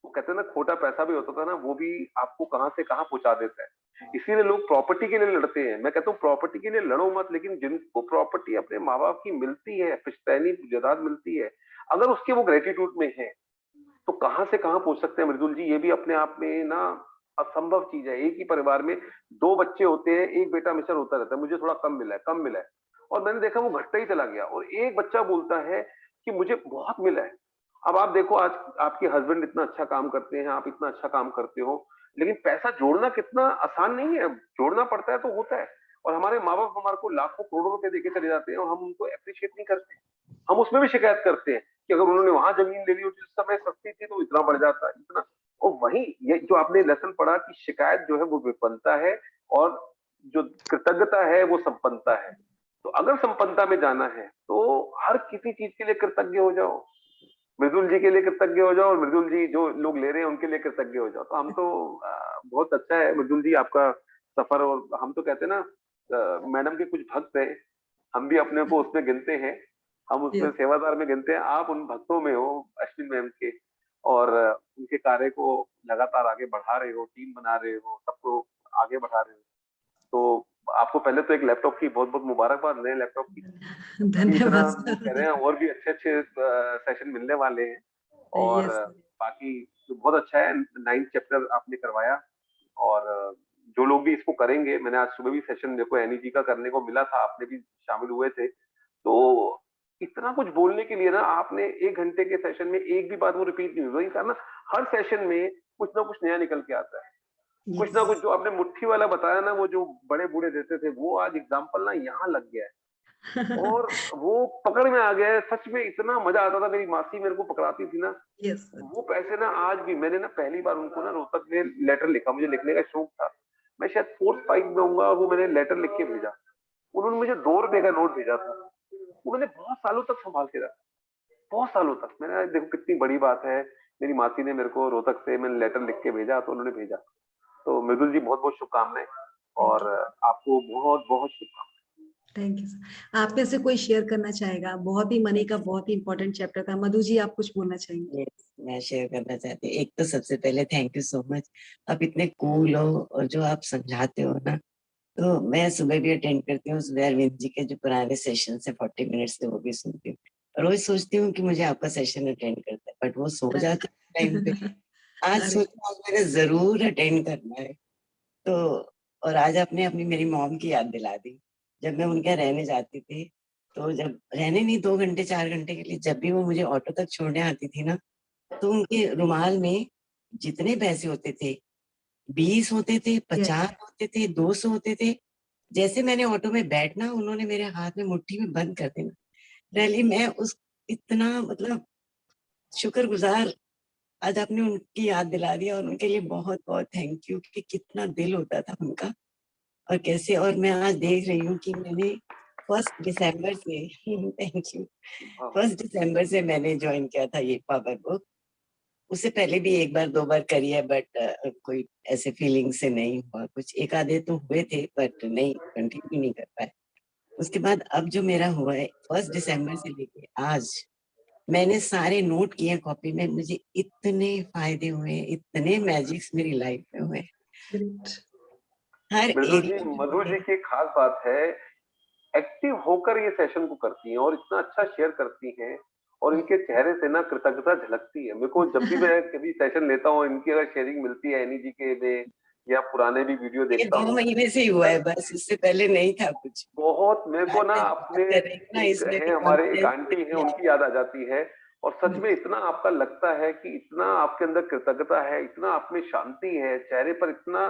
वो कहते हैं ना, खोटा पैसा भी होता था ना, वो भी आपको कहां से कहां पहुंचा देता है। इसीलिए लोग प्रॉपर्टी के लिए लड़ते हैं। मैं कहता हूँ प्रॉपर्टी के लिए लड़ो मत, लेकिन जिनको प्रॉपर्टी अपने माँ बाप की मिलती है, पुश्तैनी जायदाद मिलती है, अगर उसके वो ग्रेटिट्यूड में है, तो कहां से कहां पहुंच सकते हैं मृदुल जी। ये भी अपने आप में ना असंभव चीज है। एक ही परिवार में दो बच्चे होते हैं, एक बेटा हमेशा रोता रहता है, मुझे थोड़ा कम मिला है, कम मिला है, और मैंने देखा वो घटता ही चला गया, और एक बच्चा बोलता है कि मुझे बहुत मिला है। अब आप देखो, आज आपके हस्बैंड इतना अच्छा काम करते हैं, आप इतना अच्छा काम करते हो, लेकिन पैसा जोड़ना कितना आसान नहीं है। जोड़ना पड़ता है तो होता है। और हमारे माँ बाप हमारे को लाखों करोड़ों रुपए देके चले जाते हैं, और हम उनको अप्रिशिएट नहीं करते। हम उसमें भी शिकायत करते हैं कि अगर उन्होंने वहां जमीन ले ली होती, उस समय सस्ती थी तो इतना बढ़ जाता, इतना। और वही ये जो आपने लेसन पढ़ा कि शिकायत जो है वो विपन्नता है, और जो कृतज्ञता है वो संपन्नता है। तो अगर संपन्नता में जाना है तो हर किसी चीज के लिए कृतज्ञ हो जाओ। मृदुल जी के लिए कृतज्ञ हो जाओ, और मृदुल जी जो लोग ले रहे हैं उनके लिए कृतज्ञ हो जाओ। तो हम तो बहुत अच्छा है मृदुल जी आपका सफर। और हम तो कहते हैं ना, मैडम के कुछ भक्त हैं, हम भी अपने को उसमें गिनते हैं, हम उसमें Yes. सेवादार में गिनते हैं। आप उन भक्तों में हो अश्विन मैम के, और उनके कार्य को लगातार आगे बढ़ा रहे हो, टीम बना रहे हो, सबको आगे बढ़ा रहे हो। तो आपको पहले तो एक लैपटॉप की बहुत बहुत मुबारकबाद, नए लैपटॉप की। इसी धन्यवाद तरह वो कह रहे सर। हैं और भी अच्छे अच्छे सेशन मिलने वाले हैं। और यस। बाकी तो बहुत अच्छा है, 9th चैप्टर आपने करवाया। और जो लोग भी इसको करेंगे, मैंने आज सुबह भी सेशन मेरे को एनई जी का करने को मिला था, आपने भी शामिल हुए थे, तो इतना कुछ बोलने के लिए ना, आपने 1 घंटे के सेशन में एक भी बात वो रिपीट नहीं हुई ना। हर सेशन में कुछ ना कुछ नया निकल के आता है। कुछ यस। ना कुछ जो आपने मुट्ठी वाला बताया ना, वो जो बड़े बूढ़े देते थे, वो आज एग्जाम्पल ना यहाँ लग गया है, और वो पकड़ में आ गया है। सच में इतना मजा आता था, मेरी मासी मेरे को पकड़ाती थी ना, यस। वो पैसे ना आज भी, मैंने ना पहली बार उनको ना रोहतक में लेटर लिखा, मुझे लिखने का शौक था। मैं शायद 4th 5 में होऊंगा, और वो मैंने लेटर लिख के भेजा। उन्होंने मुझे 2 रुपए का नोट भेजा था, वो मैंने बहुत सालों तक संभाल के रखा। बहुत सालों तक। मैंने देखो कितनी बड़ी बात है, मेरी मासी ने मेरे को रोहतक से मैंने लेटर लिख के भेजा तो उन्होंने भेजा। तो मृदुल जी बहुत बहुत शुभकामनाएं और आपको बहुत बहुत शुभकामनाएं। Thank you sir. आप में से कोई शेयर करना चाहेगा? बहुत ही मनी का बहुत ही इंपॉर्टेंट चैप्टर था। मधु जी, आप कुछ बोलना चाहेंगे? Yes, मैं शेयर करना चाहती हूँ। एक तो सबसे पहले थैंक यू सो मच, आप इतने कूल हो और जो आप समझाते हो ना, तो मैं सुबह भी अटेंड करती हूँ। सुबह अरविंद जी के जो पुराने सेशन से 40 मिनट्स थे वो भी सुनती हूँ, और रोज सोचती हूँ कि मुझे आपका सेशन अटेंड करता है, बट वो सो जाते टाइम पे। आज अरे सोचा आज मैंने जरूर अटेंड करना है। तो और आज आपने अपनी मेरी मॉम की याद दिला दी। जब मैं उनके यहाँ रहने जाती थी, तो जब रहने नहीं 2 घंटे 4 घंटे के लिए, जब भी वो मुझे ऑटो तक छोड़ने आती थी ना, तो उनके रुमाल में जितने पैसे होते थे, 20 होते थे, 50 होते थे, 200 होते थे। जैसे मैंने ऑटो में बैठना, उन्होंने मेरे हाथ में मुट्ठी में बंद कर देना। रैली मैं उस इतना मतलब शुक्रगुजार, आज आपने उनकी याद दिला दिया, और उनके लिए बहुत बहुत थैंक यू कि कितना दिल होता था उनका और कैसे। और मैं आज देख रही हूँ कि मैंने 1 दिसंबर से थैंक यू, 1 दिसंबर से मैंने ज्वाइन किया था ये पावर बुक। उससे पहले भी 1 बार 2 बार करी है, बट कोई ऐसे फीलिंग से नहीं हुआ। कुछ एक आधे तो हुए थे, बट नहीं कंटिन्यू नहीं कर पाए। उसके बाद अब जो मेरा हुआ है 1 दिसंबर से लेके आज, मैंने सारे नोट किए कॉपी में। मुझे इतने फायदे हुए, इतने मैजिक्स मेरी लाइफ में हुए, हर मृदुल जी, एरिया मधु जी की एक खास बात है, एक्टिव होकर ये सेशन को करती हैं और इतना अच्छा शेयर करती हैं, और इनके चेहरे से ना कृतज्ञता झलकती है। मेरे को जब भी मैं कभी सेशन लेता हूँ, इनकी अगर शेयरिंग मिलती है एनी जी के में, या पुराने भी वीडियो ये देखता 2 हूँ, महीने से ही हुआ है बस, इससे पहले नहीं था कुछ। बहुत मेरे को ना मैं अपने बात कर रही हूँ ना, एक इसमें है भी हमारे एक कॉन्फिडेंस आंटी है, उनकी याद आ जाती है। और सच में इतना आपका लगता है कि इतना आपके अंदर कृतज्ञता है, इतना आप में शांति है, चेहरे पर इतना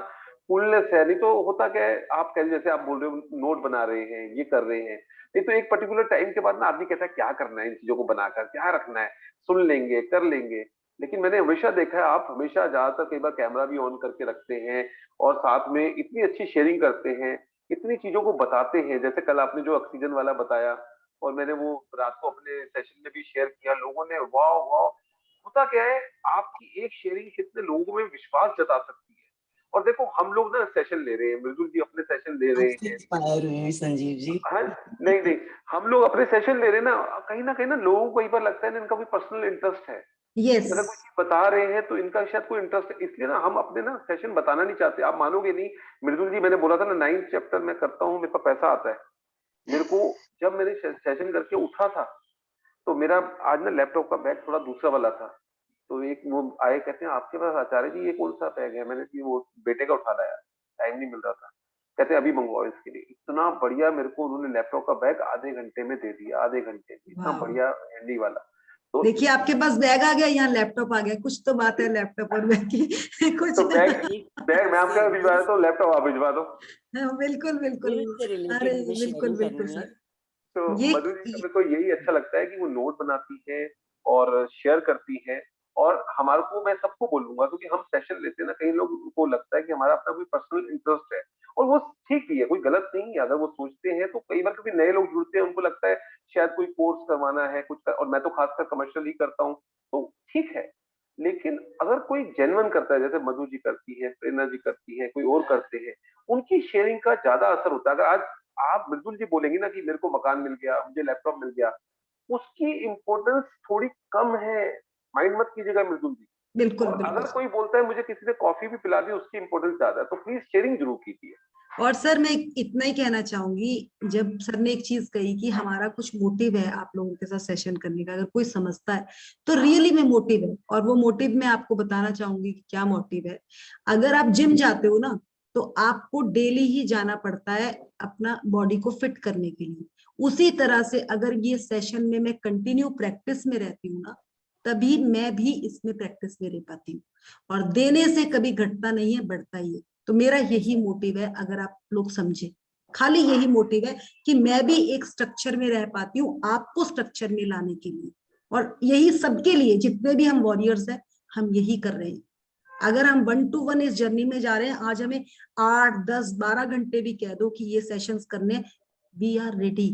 कूलनेस है। नहीं तो होता क्या है, आप कह जैसे आप बोल रहे हो नोट बना रहे हैं, ये कर रहे हैं, नहीं तो एक पर्टिकुलर टाइम के बाद ना आदमी कहता है क्या करना है इन चीजों को बनाकर, क्या रखना है, सुन लेंगे कर लेंगे। लेकिन मैंने हमेशा देखा है आप हमेशा ज्यादातर कई बार कैमरा भी ऑन करके रखते हैं, और साथ में इतनी अच्छी शेयरिंग करते हैं, इतनी चीजों को बताते हैं। जैसे कल आपने जो ऑक्सीजन वाला बताया, और मैंने वो रात को अपने सेशन में भी शेयर किया, लोगों ने वाह वाह। होता क्या है, आपकी एक शेयरिंग कितने लोगों में विश्वास जता सकती है। और देखो हम लोग ना सेशन ले रहे हैं, मृदुल जी अपने सेशन ले रहे आपसे हैं। इंस्पायर हुई हूँ संजीव जी। हाँ, नहीं नहीं, हम लोग अपने सेशन ले रहे हैं ना, कहीं ना लोगों को कई बार लगता है ना इनका कोई पर्सनल इंटरेस्ट है, यस, अगर कोई चीज बता रहे हैं तो इनका शायद कोई इंटरेस्ट है, इसलिए ना हम अपने ना सेशन बताना नहीं चाहते। आप मानोगे नहीं, मृदुल जी मैंने बोला था ना 9th चैप्टर मैं करता हूँ, मेरे पास पैसा आता है। मेरे को जब मैंने सेशन करके उठा था, तो मेरा आज ना लैपटॉप का बैग थोड़ा दूसरा वाला था। तो एक वो आए, कहते हैं आपके पास आचार्य जी ये कौन सा बैग है? मैंने कि वो बेटे का उठा लाया, टाइम नहीं मिल रहा था। कहते हैं अभी मंगवाओ इसके लिए। इतना बढ़िया मेरे को उन्होंने लैपटॉप का बैग आधे घंटे में दे दिया, आधे घंटे में, इतना वाह। बढ़िया हैंडी वाला। तो देखिए आपके पास बैग आ गया, यहाँ लैपटॉप आ गया, कुछ तो बात है लैपटॉप और बैग की। कुछ तो बैग बिल मैं आपके से पास भिजवा बिल देता हूँ, लैपटॉप आप भिजवा दो। हाँ, बिल्कुल बिल्कुल। बिल से अरे रिलेटेड मुझे बिल्कुल शेयरिंग बिल्कुल करनी है। सर। तो ये मधु जी का मेरे को यही अच्छा लगता है कि वो नोट बनाती है और शेयर करती है। और हमारे को, मैं सबको बोलूंगा, क्योंकि हम सेशन लेते हैं ना, कई लोग को लगता है कि हमारा अपना कोई पर्सनल इंटरेस्ट है, और वो ठीक भी है, कोई गलत नहीं है अगर वो सोचते हैं। तो कई बार कभी नए लोग जुड़ते हैं, उनको लगता है शायद कोई कोर्स करवाना है और मैं तो खासकर कमर्शियल ही करता हूँ, तो ठीक है। लेकिन अगर कोई जेन्युइन करता है, जैसे मधु जी करती है, प्रेरणा जी करती है, कोई और करते हैं, उनकी शेयरिंग का ज्यादा असर होता है। अगर आज आप मृदुल जी बोलेंगे ना कि मेरे को मकान मिल गया, मुझे लैपटॉप मिल गया, उसकी इंपॉर्टेंस थोड़ी कम है, माइंड मत कीजिएगा मृदुल जी। बिल्कुल और बिल्कुल अगर कोई बोलता है मुझे किसी ने कॉफी भी पिला दी, उसकी इंपॉर्टेंस ज्यादा है, तो प्लीज शेयरिंग जरूर कीजिए। और सर मैं इतना ही कहना चाहूंगी, जब सर ने एक चीज कही कि हमारा कुछ मोटिव है आप लोगों के साथ सेशन करने का, अगर कोई समझता है तो रियली में मोटिव है। और वो मोटिव मैं आपको बताना चाहूंगी कि क्या मोटिव है। अगर आप जिम जाते हो ना, तो आपको डेली ही जाना पड़ता है अपना बॉडी को फिट करने के लिए। उसी तरह से अगर ये सेशन में मैं कंटिन्यू प्रैक्टिस में रहती हूँ ना, तभी मैं भी इसमें प्रैक्टिस में रह पाती हूँ। और देने से कभी घटता नहीं है, बढ़ता ही है। तो मेरा यही मोटिव है, अगर आप लोग समझे, खाली यही मोटिव है कि मैं भी एक स्ट्रक्चर में रह पाती हूँ आपको स्ट्रक्चर में लाने के लिए। और यही सबके लिए, जितने भी हम वॉरियर्स हैं, हम यही कर रहे हैं। अगर हम 1 to 1 इस जर्नी में जा रहे हैं, आज हमें 8, 10, 12 घंटे भी कह दो कि ये सेशंस करने, वी आर रेडी।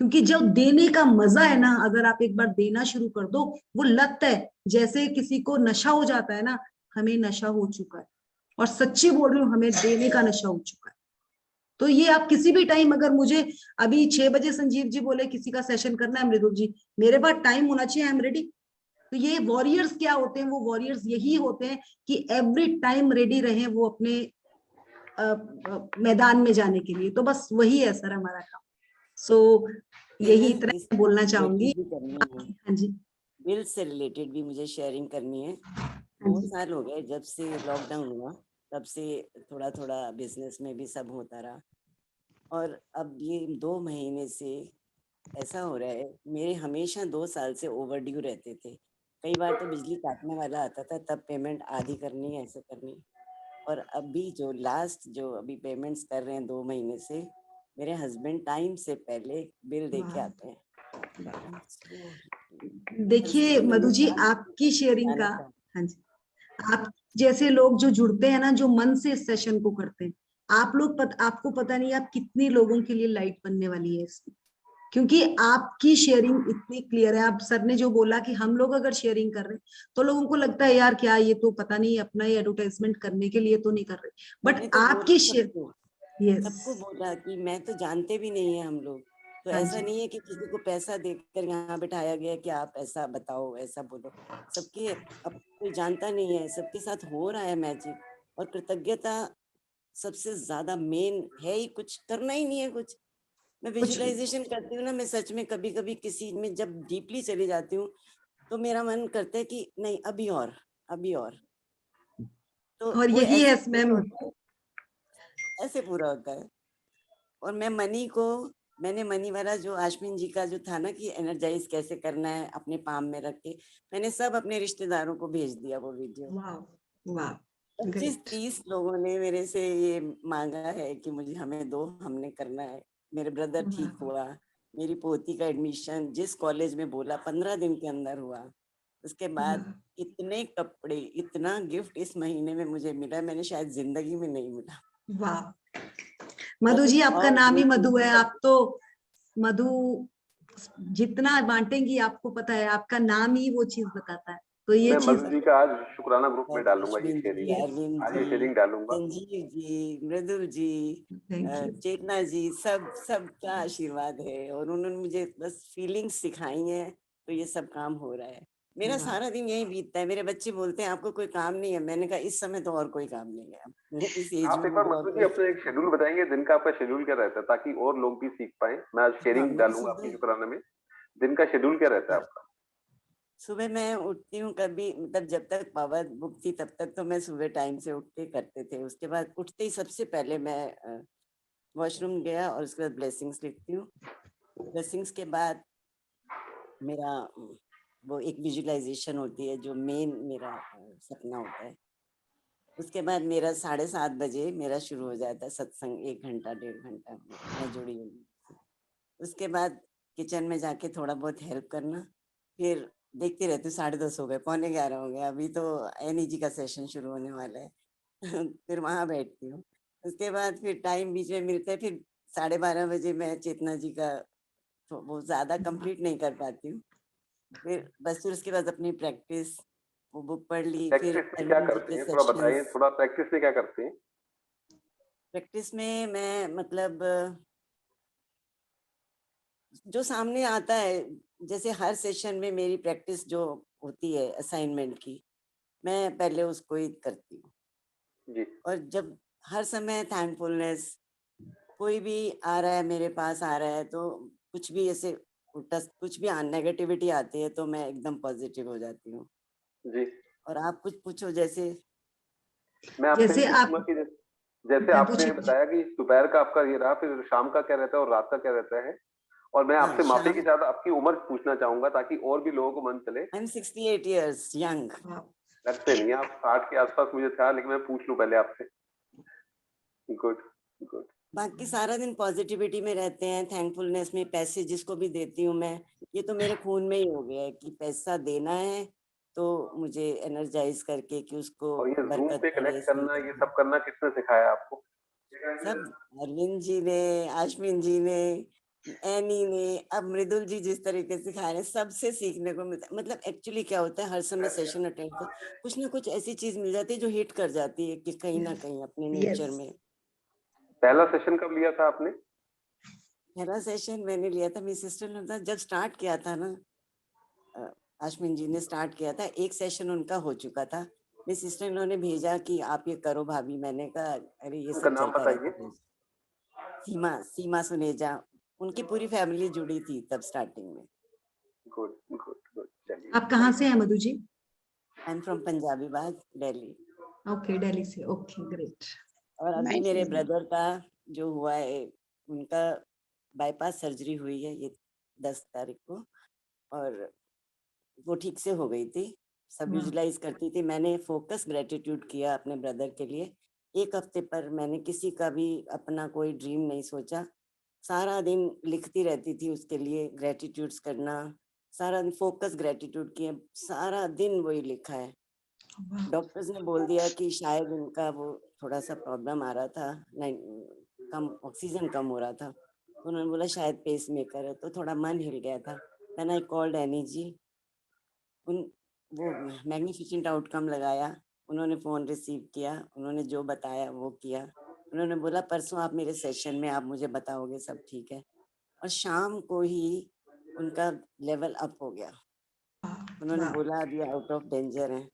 क्योंकि जो देने का मजा है ना, अगर आप एक बार देना शुरू कर दो, वो लत है। जैसे किसी को नशा हो जाता है ना, हमें नशा हो चुका है, और सच्ची बोल रही हूँ, हमें देने का नशा हो चुका है। तो ये आप किसी भी टाइम, अगर मुझे अभी 6 बजे संजीव जी बोले किसी का सेशन करना है मृदुल जी, मेरे पास टाइम होना चाहिए, आई एम रेडी। तो ये वॉरियर्स क्या होते हैं, वो वॉरियर्स यही होते हैं कि एवरी टाइम रेडी रहे वो अपने मैदान में जाने के लिए। तो बस वही है सर हमारा काम। सो ये यही ना इतना इस मैं बोलना चाहूंगी। भी करनी है, हाँ जी, बिल से रिलेटेड भी मुझे शेयरिंग करनी है। हाँ 2 जी। साल हो गए जब से लॉकडाउन हुआ, तब से थोड़ा थोड़ा बिजनेस में भी सब होता रहा, और अब ये 2 महीने से ऐसा हो रहा है, मेरे हमेशा 2 साल से ओवर ड्यू रहते थे। कई बार तो बिजली काटने वाला आता था, तब पेमेंट आधी करनी है, ऐसे करनी। और अभी जो लास्ट जो अभी पेमेंट्स कर रहे हैं 2 महीने से, मेरे हस्बैंड टाइम से पहले बिल दे के वाह। आते हैं। देखिए मधु जी, आपकी शेयरिंग का, हाँ जी, आप जैसे लोग जो जुड़ते हैं ना, जो मन से इस सेशन को करते हैं, आप लोग आपको पता नहीं आप कितनी लोगों के लिए लाइट बनने वाली है इसमें। क्योंकि आपकी शेयरिंग इतनी क्लियर है। आप सर ने जो बोला कि हम लोग अगर शेयरिंग कर रहे हैं, तो लोगों को लगता है यार क्या ये तो पता नहीं अपना ही एडवर्टाइजमेंट करने के लिए तो नहीं कर रहे, मैंने बट तो बोला आपकी शेयर, सबको, यस, सबको बोला कि मैं तो जानते भी नहीं है हम लोग, तो हाँ ऐसा जी, नहीं है कि किसी को पैसा देकर यहाँ बिठाया गया कि आप ऐसा बताओ ऐसा बोलो। सबके, अब कोई जानता नहीं है, सबके साथ हो रहा है मैजिक। और कृतज्ञता सबसे ज्यादा मेन है ही, कुछ करना ही नहीं है कुछ। मैं कुछ विजुअलाइजेशन करती हूँ ना, मैं सच में कभी कभी किसी में जब डीपली चली जाती हूँ, तो मेरा मन करता है कि नहीं अभी और, अभी और। तो और वो यही ऐसे है पूरा मैम। होता है, ऐसे पूरा होता है। और मैं मनी को, मैंने मनी वाला जो आश्विन जी का जो था ना कि एनर्जाइज कैसे करना है अपने पाम में रख के, मैंने सब अपने रिश्तेदारों को भेज दिया वो वीडियो। वाह, वाह, ग्रेट। 25-30 लोगों ने मेरे से ये मांगा है कि मुझे हमें दो, हमने करना है। मेरे ब्रदर ठीक वाह, हुआ, मेरी पोती का एडमिशन जिस कॉलेज में बोला 15 दिन के अंदर हुआ। उसके बाद वाह, इतने कपड़े, इतना गिफ्ट इस महीने में मुझे मिला, मैंने शायद जिंदगी में नहीं मिला। वाह। मधु और जी, आपका और नाम ही जो मधु है, चीजें, आप तो मधु जितना बांटेंगी आपको पता है, आपका नाम ही वो चीज बताता है। तो ये मैं चीज मधु जी का आज शुक्राना ग्रुप में डालूंगा ये अश्विन जी, शेयरिंग, है। अरविंद आज जी, ये शेयरिंग डालूंगा। संजीव जी, मृदुल जी, थैंक यू। चेतना जी, सब सबका आशीर्वाद है, और उन्होंने मुझे बस फीलिंग्स सिखाई हैं, तो ये सब काम हो रहा है। मेरा वाह, सारा दिन यही बीतता है। मेरे बच्चे बोलते हैं आपको कोई काम नहीं है, मैंने कहा इस समय तो और कोई काम नहीं है, अब इस एज आप में एक बार मुझे और मधु जी कोई। अपना एक शेड्यूल बताएंगे, दिन का आपका शेड्यूल क्या रहता है, ताकि और लोग भी सीख पाए। मैं आज हाँ, शेयरिंग मैं डालूंगा आपकी सुबह, शुक्राना में। दिन का शेड्यूल क्या रहता है आपका? सुबह मैं उठती हूँ, कभी मतलब जब तक पावर बुक थी तब तक तो मैं सुबह टाइम से उठ के करते थे। उसके बाद उठते ही सबसे पहले मैं वॉशरूम गया, और उसके बाद ब्लेसिंग्स लिखती हूँ। ब्लेसिंग्स के बाद मेरा वो एक विजुअलाइजेशन होती है जो मेन मेरा सपना होता है। उसके बाद मेरा 7:30 बजे मेरा शुरू हो जाता है सत्संग, 1 घंटा 1.5 घंटा मैं जुड़ी हूँ। उसके बाद किचन में जाके थोड़ा बहुत हेल्प करना, फिर देखती रहती हूँ 10:30 हो गए, 11:45 हो गए, अभी तो एनी जी का सेशन शुरू होने वाला है। फिर वहां बैठती हूँ। उसके बाद फिर टाइम बीच में मिलता है, फिर 12:30 बजे मैं चेतना जी का, तो वो ज्यादा कंप्लीट नहीं कर पाती हूँ। फिर बस फिर उसके बाद अपनी प्रैक्टिस, वो बुक पढ़ ली, फिर प्रैक्टिस में क्या अरविंद जी करते के हैं, थोड़ा बताइए, सेशंस। थोड़ा प्रैक्टिस में क्या करते हैं? प्रैक्टिस में मैं मतलब जो सामने आता है, जैसे हर सेशन में मेरी प्रैक्टिस जो होती है असाइनमेंट की, मैं पहले उसको ही करती हूँ। जी। और जब हर समय थैंकफुलनेस, कोई भी आ रहा है मेरे पास आ रहा है, तो कुछ भी ऐसे उल्टा कुछ भी नेगेटिविटी आती है तो मैं एकदम पॉजिटिव हो जाती हूँ। जी। और आप कुछ पूछो जैसे। मैं आपसे ये जैसे आप, पूछूंगा कि जैसे मैं आपने पूछिए पूछिए। बताया कि दोपहर का आपका ये रहा, फिर शाम का क्या रहता है और रात का क्या रहता है, और मैं हाँ, आपसे माफी के शाम, साथ आपकी उम्र पूछना चाहूंगा ताकि और भी लोगों को मन चले। I am 68 years young. वाह, लगते नहीं, आप 60 के आसपास मुझे था, लेकिन मैं पूछ लूं पहले आपसे। Good, good. बाकी सारा दिन पॉजिटिविटी में रहते हैं, थैंकफुलनेस में। पैसे जिसको भी देती हूँ मैं, ये तो मेरे खून में ही हो गया है कि पैसा देना है तो मुझे एनर्जाइज करके कि उसको और ये जूम बरकत पे पड़े, कनेक्ट करना, ये समृद्धि। सब करना किसने सिखाया आपको? सब अरविंद जी ने, आश्विन जी ने, एनी ने, अब मृदुल जी जिस तरीके से सिखा रहे हैं, सबसे सीखने को मिलता है। मतलब एक्चुअली क्या होता है, हर समय सेशन अटेंड कर कुछ ना कुछ ऐसी चीज मिल जाती है जो हिट कर जाती है कि कहीं ना कहीं अपने नेचर में। पहला सेशन कब लिया था आपने? पहला सेशन मैंने लिया था, मेरी सिस्टर ने जब स्टार्ट किया था ना, अश्विन जी ने स्टार्ट किया था, एक सेशन उनका हो चुका था। मेरी सिस्टर इन्होंने भेजा कि आप ये करो भाभी। मैंने कहा अरे ये उनका सब नाम चलता बताइए। रहता है। सीमा सुनेजा, उनकी पूरी फैमिली जुड़ी थी तब स्टार्टिंग में। गुड गुड गुड, चलिए। आप कहाँ से हैं Madhu ji? I am from Punjabi Bagh, Delhi. Okay, Delhi से, ओके ग्रेट। और अभी मेरे ब्रदर का जो हुआ है, उनका बाईपास सर्जरी हुई है ये 10 तारीख को, और वो ठीक से हो गई थी। सब विजुलाइज करती थी। मैंने फोकस ग्रेटिट्यूड किया अपने ब्रदर के लिए। एक हफ्ते पर मैंने किसी का भी अपना कोई ड्रीम नहीं सोचा। सारा दिन लिखती रहती थी उसके लिए, ग्रेटिट्यूड्स करना, सारा दिन फोकस ग्रेटिट्यूड किए, सारा दिन वही लिखा है। डॉक्टर्स ने बोल दिया कि शायद उनका वो थोड़ा सा प्रॉब्लम आ रहा था, कम ऑक्सीजन कम हो रहा था, तो उन्होंने बोला शायद पेस मेकर है, तो थोड़ा मन हिल गया था। देन आई कॉल्ड एनी जी, वो मैग्निफिसेंट आउटकम लगाया, उन्होंने फोन रिसीव किया, उन्होंने जो बताया वो किया। उन्होंने बोला परसों आप मेरे सेशन में आप मुझे बताओगे सब ठीक है, और शाम को ही उनका लेवल अप हो गया। उन्होंने बोला अभी आउट ऑफ डेंजर है।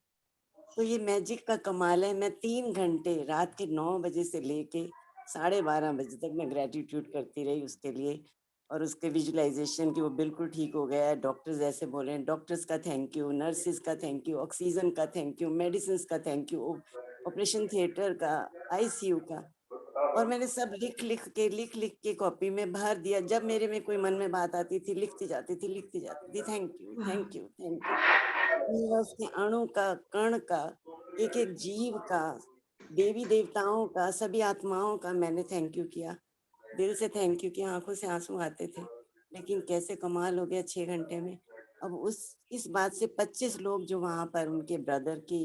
तो ये मैजिक का कमाल है। मैं 3 घंटे रात के 9 बजे से लेके 12:30 बजे तक मैं ग्रेटिट्यूड करती रही उसके लिए, और उसके विजुअलाइजेशन की वो बिल्कुल ठीक हो गया है। डॉक्टर्स ऐसे बोल रहे हैं, डॉक्टर्स का थैंक यू, नर्सिस का थैंक यू, ऑक्सीजन का थैंक यू, मेडिसिन का थैंक यू, ऑपरेशन थिएटर का, आईसीयू का। और मैंने सब लिख लिख के कॉपी में भर दिया। जब मेरे में कोई मन में बात आती थी लिखती जाती थी, thank you thank you thank you. उसके अणु का, कण का, एक एक जीव का, देवी देवताओं का, सभी आत्माओं का मैंने थैंक यू किया, दिल से थैंक यू किया। आंखों से आंसू आते थे, लेकिन कैसे कमाल हो गया 6 घंटे में। अब इस बात से 25 लोग जो वहां पर, उनके ब्रदर की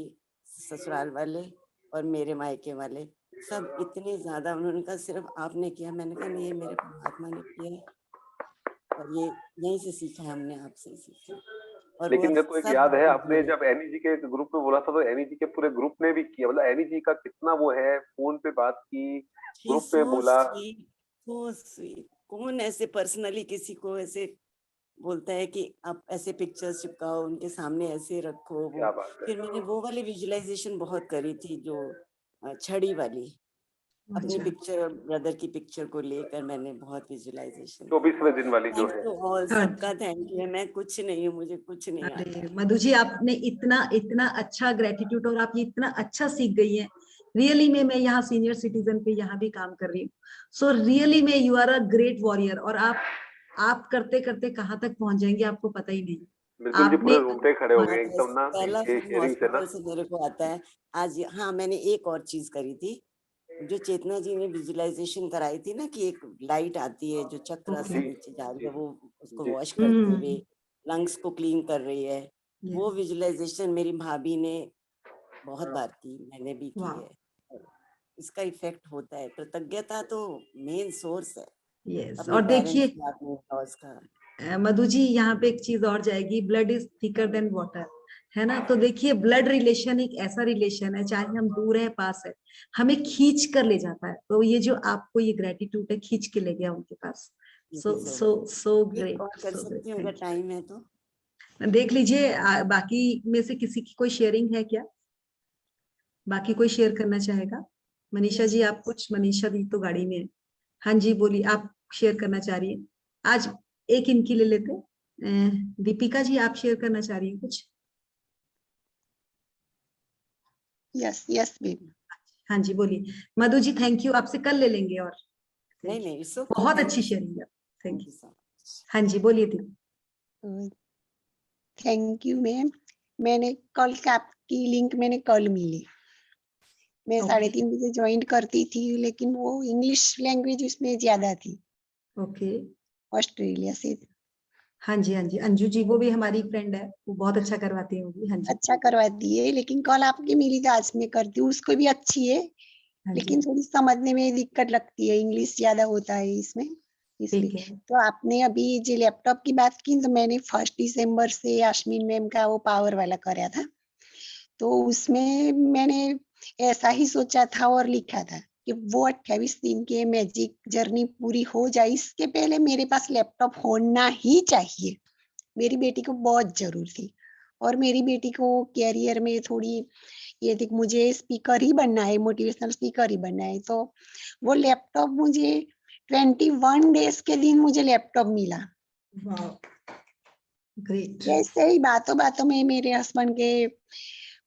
ससुराल वाले और मेरे मायके वाले, सब इतने ज्यादा, उन्होंने कहा सिर्फ आपने किया। मैंने कहा नहीं, ये मेरे परमात्मा ने किया है, और ये यहीं से सीखा है हमने, आपसे सीखा। और लेकिन मेरे को एक सब याद है, आपने जब एनी जी के ग्रुप में बोला था तो एनी जी के पूरे ग्रुप ने भी किया। मतलब एनी जी का कितना वो है, फोन पे बात की, ग्रुप में बोला। so sweet। कौन ऐसे पर्सनली किसी को ऐसे बोलता है कि आप ऐसे पिक्चर्स चिपकाओ, उनके सामने ऐसे रखो। क्या बात है। फिर मैंने वो वाली विजुअलाइजेशन बहुत करी थी, जो छड़ी वाली, अपनी पिक्चर और ब्रदर की पिक्चर को लेकर मैंने बहुत विजुअलाइजेशन। 24वें दिन वाली जो है। थैंक यू ऑल, सबका थैंक यू है। मैं कुछ नहीं हूँ, मुझे कुछ नहीं आता। अरे मधु जी, आपने इतना अच्छा ग्रेटिट्यूड, और आप ये इतना अच्छा सीख गई हैं। रियली में मैं यहाँ सीनियर सिटीजन पे यहाँ भी काम कर रही हूँ। सो रियली में you are a great warrior, और आप करते करते कहाँ तक पहुंच जाएंगे आपको पता ही नहीं। बिल्कुल जी, पूरे रोंगटे खड़े हो गए एकदम ना पहला ये फोन शेयरिंग से ना। हॉस्पिटल से मेरे को आता है आज। हाँ, मैंने एक और चीज करी थी, जो चेतना जी ने विजुअलाइजेशन कराई थी ना, कि एक लाइट आती है जो चक्र से नीचे जा रही है, वो उसको वॉश करते हुए लंग्स को क्लीन कर रही है। वो विजुअलाइजेशन मेरी भाभी ने बहुत बार की, मैंने भी की है। इसका इफेक्ट होता है। कृतज्ञता तो मेन सोर्स है। यस, और देखिए मधु जी, यहाँ पे एक चीज और जाएगी, blood is thicker than water, है ना। तो देखिए ब्लड रिलेशन एक ऐसा रिलेशन है, चाहे हम दूर है पास है, हमें खींच कर ले जाता है। तो ये जो आपको ये ग्रेटिट्यूड है, खींच के ले गया उनके पास। So great. टाइम है तो देख लीजिए, बाकी में से किसी की कोई शेयरिंग है क्या? बाकी कोई शेयर करना चाहेगा? मनीषा जी, आप कुछ, मनीषा दी तो गाड़ी में है। हाँ जी बोलिए, आप शेयर करना चाह रही है? आज एक इनकी ले लेते। दीपिका जी, आप शेयर करना चाह रही है कुछ? Yes ma'am. हाँ जी बोलिए। मधु जी थैंक यू, आपसे कल ले लेंगे। और नहीं, बहुत अच्छी शेयरिंग है, थैंक यू। हाँ जी बोलिए दीपिका। Thank you ma'am. मैंने कल आपकी लिंक मैंने कल मिली। मैं 3:30 बजे ज्वाइन करती थी, लेकिन वो इंग्लिश लैंग्वेज उसमें ज्यादा थी। ओके, ऑस्ट्रेलिया से। हाँ जी अंजू जी, वो भी हमारी फ्रेंड है, वो बहुत अच्छा करवाती है, वो भी। हाँ जी, अच्छा करवाती है, लेकिन कल आपकी मिली तो आज मैं करती हूँ। उसको भी अच्छी है, लेकिन थोड़ी समझने में दिक्कत लगती है, इंग्लिश ज्यादा होता है इसमें। इसलिए। ठीक है। तो आपने अभी जो लैपटॉप की बात की, तो मैंने 1 दिसंबर से यास्मीन मैम का वो पावर वाला कराया था। तो उसमें मैंने ऐसा ही सोचा था और लिखा था कि वो 28 दिन की मैजिक जर्नी पूरी हो जाए, इसके पहले मेरे पास लैपटॉप होना ही चाहिए। मेरी बेटी को बहुत जरूर थी, और मेरी बेटी को कैरियर में थोड़ी ये थी कि मुझे स्पीकर ही बनना है, मोटिवेशनल स्पीकर ही बनना है। तो वो लैपटॉप मुझे 21 डेज के दिन मुझे लैपटॉप मिला। वाह, ग्रेट। ऐसे ही बातों बातों में मेरे हस्बैंड के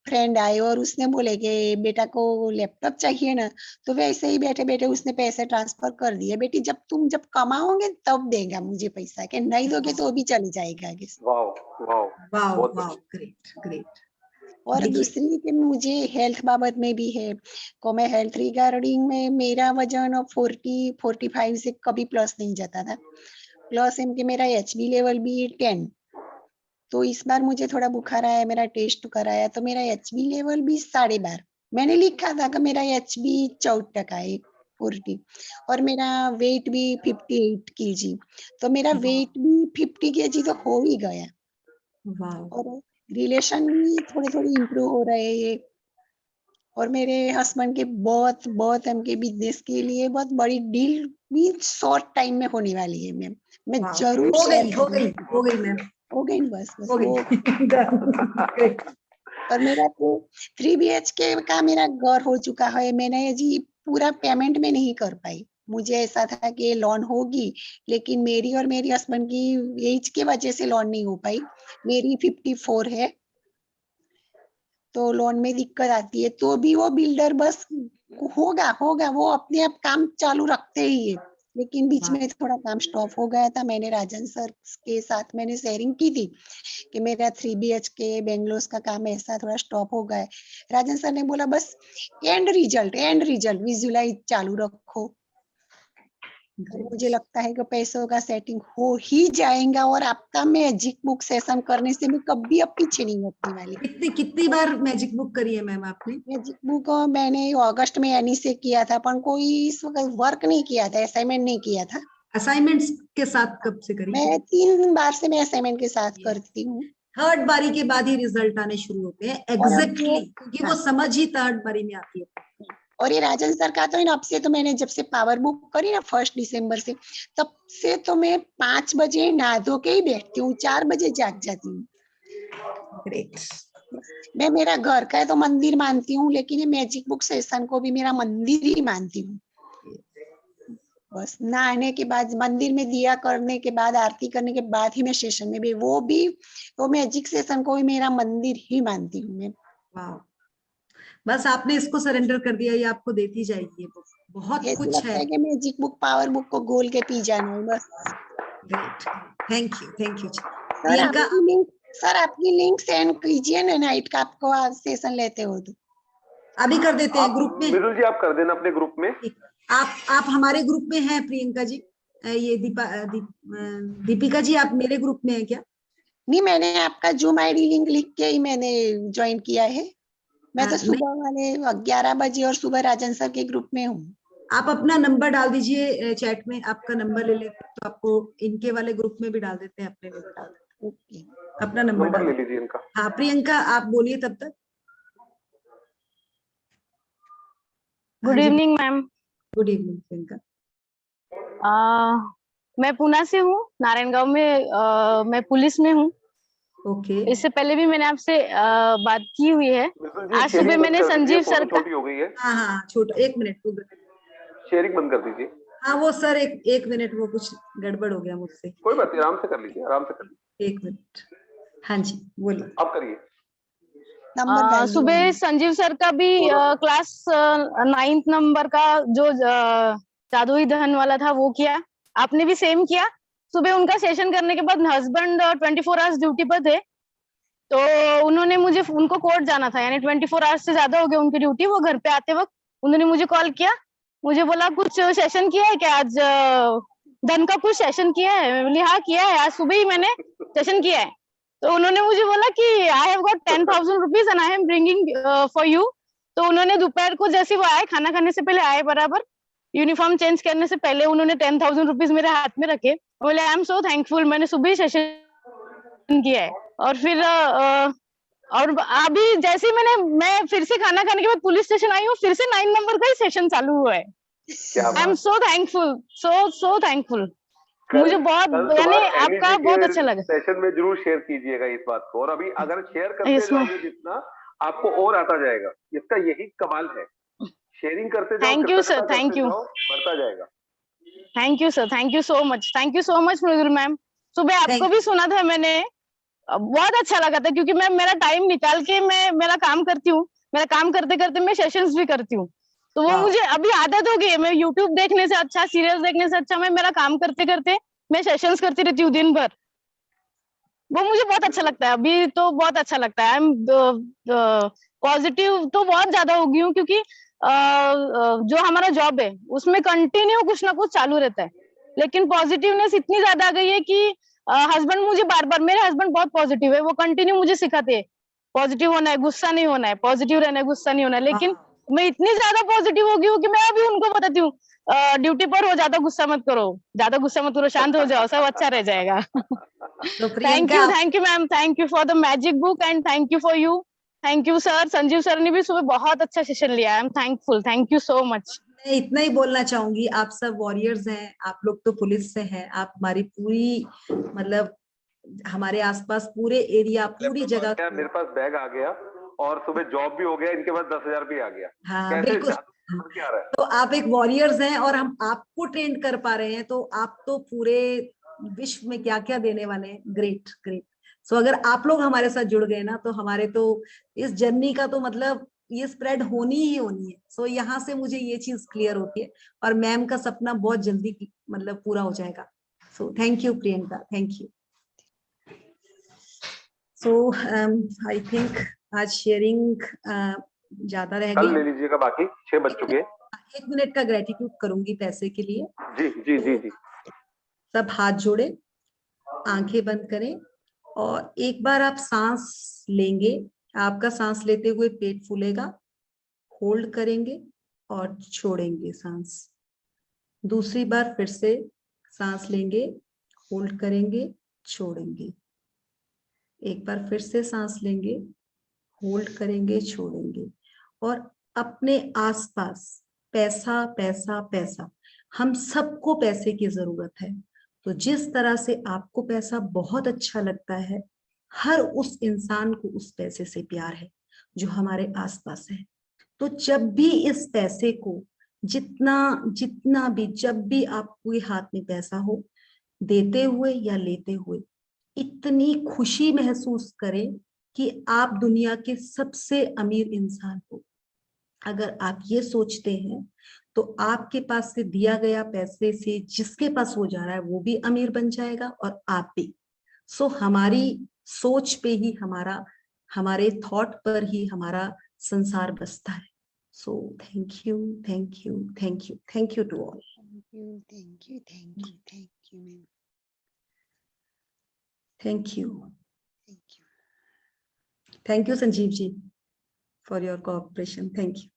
फ्रेंड आए और उसने बोले कि बेटा को लैपटॉप चाहिए ना, तो वैसे ही बैठे बैठे उसने पैसे ट्रांसफर कर दिए। बेटी जब कमाओगे तब देगा मुझे पैसा, कि नहीं दोगे तो भी चले जाएगा आगे से। वाह वाह, वाह बहुत वाह, बढ़िया। Great great. और देखिए, दूसरी कि मुझे हेल्थ बाबत में भी है, को मैं हेल्थ रिगार्डिंग में मेरा वजन 40-45 से कभी प्लस नहीं जाता था। प्लस एम के मेरा HB लेवल भी 10। तो इस बार मुझे थोड़ा बुखार आया, मेरा टेस्ट कराया तो मेरा HB लेवल भी 12.5। मैंने लिखा था कि मेरा HB 14% है, 40, और मेरा वेट भी 58 kg। तो मेरा वेट भी 50 kg तो हो ही गया। वाह, और रिलेशन भी थोड़े थोड़े इम्प्रूव हो रहे हैं। और मेरे हस्बैंड के बहुत बहुत हमके बिजनेस के लिए बहुत बड़ी डील भी शॉर्ट टाइम में होने वाली है मैम। मैं वाह, जरूर हो शेयर गई हो गई करूंगी। हो गई मैम, हो गई बस हो वो। गई। Great. और मेरा तो 3 BHK का मेरा घर हो चुका है। मैंने जी पूरा पेमेंट में नहीं कर पाई। मुझे ऐसा था कि लोन होगी, लेकिन मेरी और मेरी हस्बैंड की एज के वजह से लोन नहीं हो पाई। मेरी 54 है, तो लोन में दिक्कत आती है। तो भी वो बिल्डर बस होगा होगा, वो अपने आप काम चालू रखते ही है। लेकिन बीच में थोड़ा काम स्टॉप हो गया था। मैंने राजन सर के साथ मैंने शेयरिंग की थी कि मेरा 3 BHK बेंगलोर का काम ऐसा थोड़ा स्टॉप हो गया है। राजन सर ने बोला बस एंड रिजल्ट विजुलाइज चालू रखो। और मुझे लगता है कि पैसों का सेटिंग हो ही जाएगा, और आपका मैजिक बुक सेशन करने से मैं कभी अब पीछे नहीं हटने वाली। कितनी कितनी बार मैजिक बुक करी है मैम आपने? मैजिक बुक मैंने अगस्त में एनी से किया था, पर कोई इस वक्त वर्क नहीं किया था, असाइनमेंट नहीं किया था। असाइनमेंट्स के साथ कब से करी? मैं 3 बार से मैं असाइनमेंट के साथ करती हूँ। थर्ड बारी के बाद ही रिजल्ट आने शुरू होते हैं, और अब एग्जैक्टली, क्योंकि वो समझ ही थर्ड बारी में आती है। और ये राजन सर का तो अब से तो मैंने जब से पावर बुक करी ना 1 दिसंबर से, तब से तो मैं 5 बजे नहा धो के ही बैठती हूँ, 4 बजे जाग जाती हूँ। ग्रेट। मैं मेरा घर का है तो मंदिर मानती हूँ, लेकिन ये मैजिक बुक सेशन को भी मेरा मंदिर ही मानती हूँ। बस नहाने के बाद, मंदिर में दिया करने के बाद, आरती करने के बाद ही मैं सेशन में भी, वो मैजिक सेशन को भी मेरा मंदिर ही मानती हूँ मैं। वाह, बस आपने इसको सरेंडर कर दिया, ये आपको देती जाएगी ये बुक। बहुत ऐसे कुछ लगता है। है कि मैजिक बुक पावर बुक को गोल के पी जाना है बस। Great, thank you thank you. Sir Priyanka, आपकी लिंक सेंड कीजिए ना नाइट का, आपको आज सेशन लेते हो तो। अभी कर देते हैं आप ग्रुप में। मृदुल जी आप कर देना अपने ग्रुप में। आप हमारे ग्रुप में हैं प्रियंका जी? ये दीपिका जी आप मेरे ग्रुप में हैं क्या? नहीं, मैंने आपका जूम आईडी लिंक लिख के ही मैंने ज्वाइन किया है। मैं तो नहीं, सुबह वाले 11 बजे और सुबह राजन सर के ग्रुप में हूँ। आप अपना नंबर डाल दीजिए चैट में, आपका नंबर ले लेते हैं तो आपको इनके वाले ग्रुप में भी डाल देते हैं, अपने में भी डाल देते ओके। हैं। अपना नंबर नंबर डाल ले दीजिए। लीजिए इनका। हाँ प्रियंका, आप बोलिए तब तक। Good evening ma'am. Good evening Priyanka. मैं पुणे से हूँ, नारायणगांव में मैं पुलिस में हूँ। ओके। इससे पहले भी मैंने आपसे बात की हुई है। मृदुल जी आज शेयरिंग सुबह बंद मैंने कर दीजिए, संजीव फोटो सर का, छोटी हो गई है। हाँ हाँ, छोटा, एक मिनट। शेयरिंग बंद कर दीजिए। हाँ वो सर एक मिनट, वो कुछ गड़बड़ हो गया मुझसे। कोई बात नहीं, आराम से कर लीजिए, आराम से कर लीजिए। एक मिनट। हाँ जी बोलिए। आप करिए। नंबर डालिए। सुबह संजीव सर का भी क्लास 9th नंबर का जो जादुई धन वाला था वो किया। आपने भी सेम किया। सुबह उनका सेशन करने के बाद हस्बैंड 24 आवर्स ड्यूटी पर थे, तो उन्होंने मुझे, उनको कोर्ट जाना था, यानी 24 आवर्स से ज्यादा हो गया उनकी ड्यूटी। वो घर पे आते वक्त उन्होंने मुझे कॉल किया, मुझे बोला कुछ सेशन किया है क्या आज, धन का कुछ सेशन किया है? मैं बोली हाँ किया है, आज सुबह ही मैंने सेशन किया है। तो उन्होंने मुझे बोला कि I have got 10,000 rupees and I am bringing for you. तो उन्होंने दोपहर को जैसे वो आए, खाना खाने से पहले आए बराबर, यूनिफॉर्म चेंज करने से पहले उन्होंने 10,000 रुपीज मेरे हाथ में रखे। बोले आई एम सो थैंकफुल, मैंने सुबह ही सेशन किया है। और फिर और अभी जैसे ही मैं फिर से खाना खाने के बाद पुलिस स्टेशन आई हूँ, फिर से 9 नंबर का ही सेशन चालू हुआ है। क्या आई एम बात। So thankful, so thankful. मुझे कल बहुत यानी आपका बहुत अच्छा लगा। सेशन में जरूर शेयर कीजिएगा इस बात को, और अभी अगर शेयर करते Yes, ma'am. जाओगे जितना, आपको और आता जाएगा। इसका यही कमाल है, शेयरिंग करते जाओ, थैंक यू सर, कृतज्ञता थैंक करते यू, जाओ, बढ़ता जाएगा। Thank you sir, thank you so much, thank you so much Mridul ma'am. सुबह आपको भी सुना था मैंने, बहुत अच्छा लगा था, क्योंकि मैं मेरा टाइम निकाल के मैं मेरा काम करती हूँ। मेरा काम करते करते मैं सेशंस भी करती हूँ, तो वो मुझे अभी आदत हो गई है। मैं यूट्यूब देखने से अच्छा, सीरियल्स देखने से अच्छा, मैं मेरा काम करते करते मैं सेशंस करती रहती हूँ दिन भर। वो मुझे बहुत अच्छा लगता है, अभी तो बहुत अच्छा लगता है। आई एम पॉजिटिव तो बहुत ज्यादा हो गई हूँ, क्योंकि जो हमारा जॉब है उसमें कंटिन्यू कुछ ना कुछ चालू रहता है, लेकिन पॉजिटिवनेस इतनी ज्यादा आ गई है कि हस्बैंड मुझे बार बार, मेरे हस्बैंड बहुत पॉजिटिव है, वो कंटिन्यू मुझे सिखाते हैं पॉजिटिव होना है, गुस्सा नहीं होना है, पॉजिटिव रहना है, गुस्सा नहीं होना है। लेकिन मैं इतनी ज्यादा पॉजिटिव हो गई हूँ कि मैं अभी उनको बताती हूँ, ड्यूटी पर हो, ज्यादा गुस्सा मत करो, ज्यादा गुस्सा मत करो, शांत हो जाओ, सब अच्छा रह जाएगा। तो thank Priyanka, you ma'am, thank you for the magic book and thank you for you. Thank you sir, Sanjeev sir ने भी सुबह बहुत अच्छा सेशन लिया। I am thankful, thank you so much. मैं इतना ही बोलना चाहूंगी, आप सब वॉरियर्स हैं, आप लोग तो पुलिस से हैं, आप हमारी पूरी मतलब हमारे आसपास पूरे एरिया, पूरी जगह क्या को, मेरे पास बैग आ गया और सुबह जॉब भी हो गया, इनके पास 10,000 भी आ गया। हाँ कैसे बिल्कुल। क्या रहा है? तो आप एक वॉरियर्स हैं और हम आपको ट्रेन कर पा रहे हैं, तो आप तो पूरे विश्व में क्या क्या देने वाले हैं। Great great. सो अगर आप लोग हमारे साथ जुड़ गए ना, तो हमारे तो इस जर्नी का तो मतलब ये स्प्रेड होनी ही होनी है। सो यहाँ से मुझे ये चीज क्लियर होती है, और मैम का सपना बहुत जल्दी मतलब पूरा हो जाएगा। सो thank you Priyanka, thank you. So I think आज शेयरिंग ज्यादा रह कल गई। ले लीजिएगा, बाकी 6 बज चुके हैं। 1 मिनट का ग्रेटिट्यूड करूंगी पैसे के लिए। जी जी जी जी। सब हाथ जोड़े, आंखें बंद करें, और एक बार आप सांस लेंगे। आपका सांस लेते हुए पेट फूलेगा, होल्ड करेंगे और छोड़ेंगे सांस। दूसरी बार फिर से सांस लेंगे, होल्ड करेंगे, छोड़ेंगे। एक बार फिर से सांस लेंगे, होल्ड करेंगे, छोड़ेंगे। और अपने आसपास पैसा पैसा पैसा, हम सबको पैसे की जरूरत है। तो जिस तरह से आपको पैसा बहुत अच्छा लगता है, हर उस इंसान को उस पैसे से प्यार है जो हमारे आसपास है। तो जब भी इस पैसे को, जितना जितना भी, जब भी आपके हाथ में पैसा हो, देते हुए या लेते हुए, इतनी खुशी महसूस करें कि आप दुनिया के सबसे अमीर इंसान हो। अगर आप ये सोचते हैं, तो आपके पास से दिया गया पैसे से जिसके पास हो जा रहा है वो भी अमीर बन जाएगा, और आप भी। सो हमारी सोच पे ही हमारा, हमारे थॉट पर ही हमारा संसार बसता है। So thank you, thank you, thank you, thank you to all. Thank you, thank you, thank you ma'am, thank you, thank you. Thank you Sanjeev ji for your cooperation. Thank you.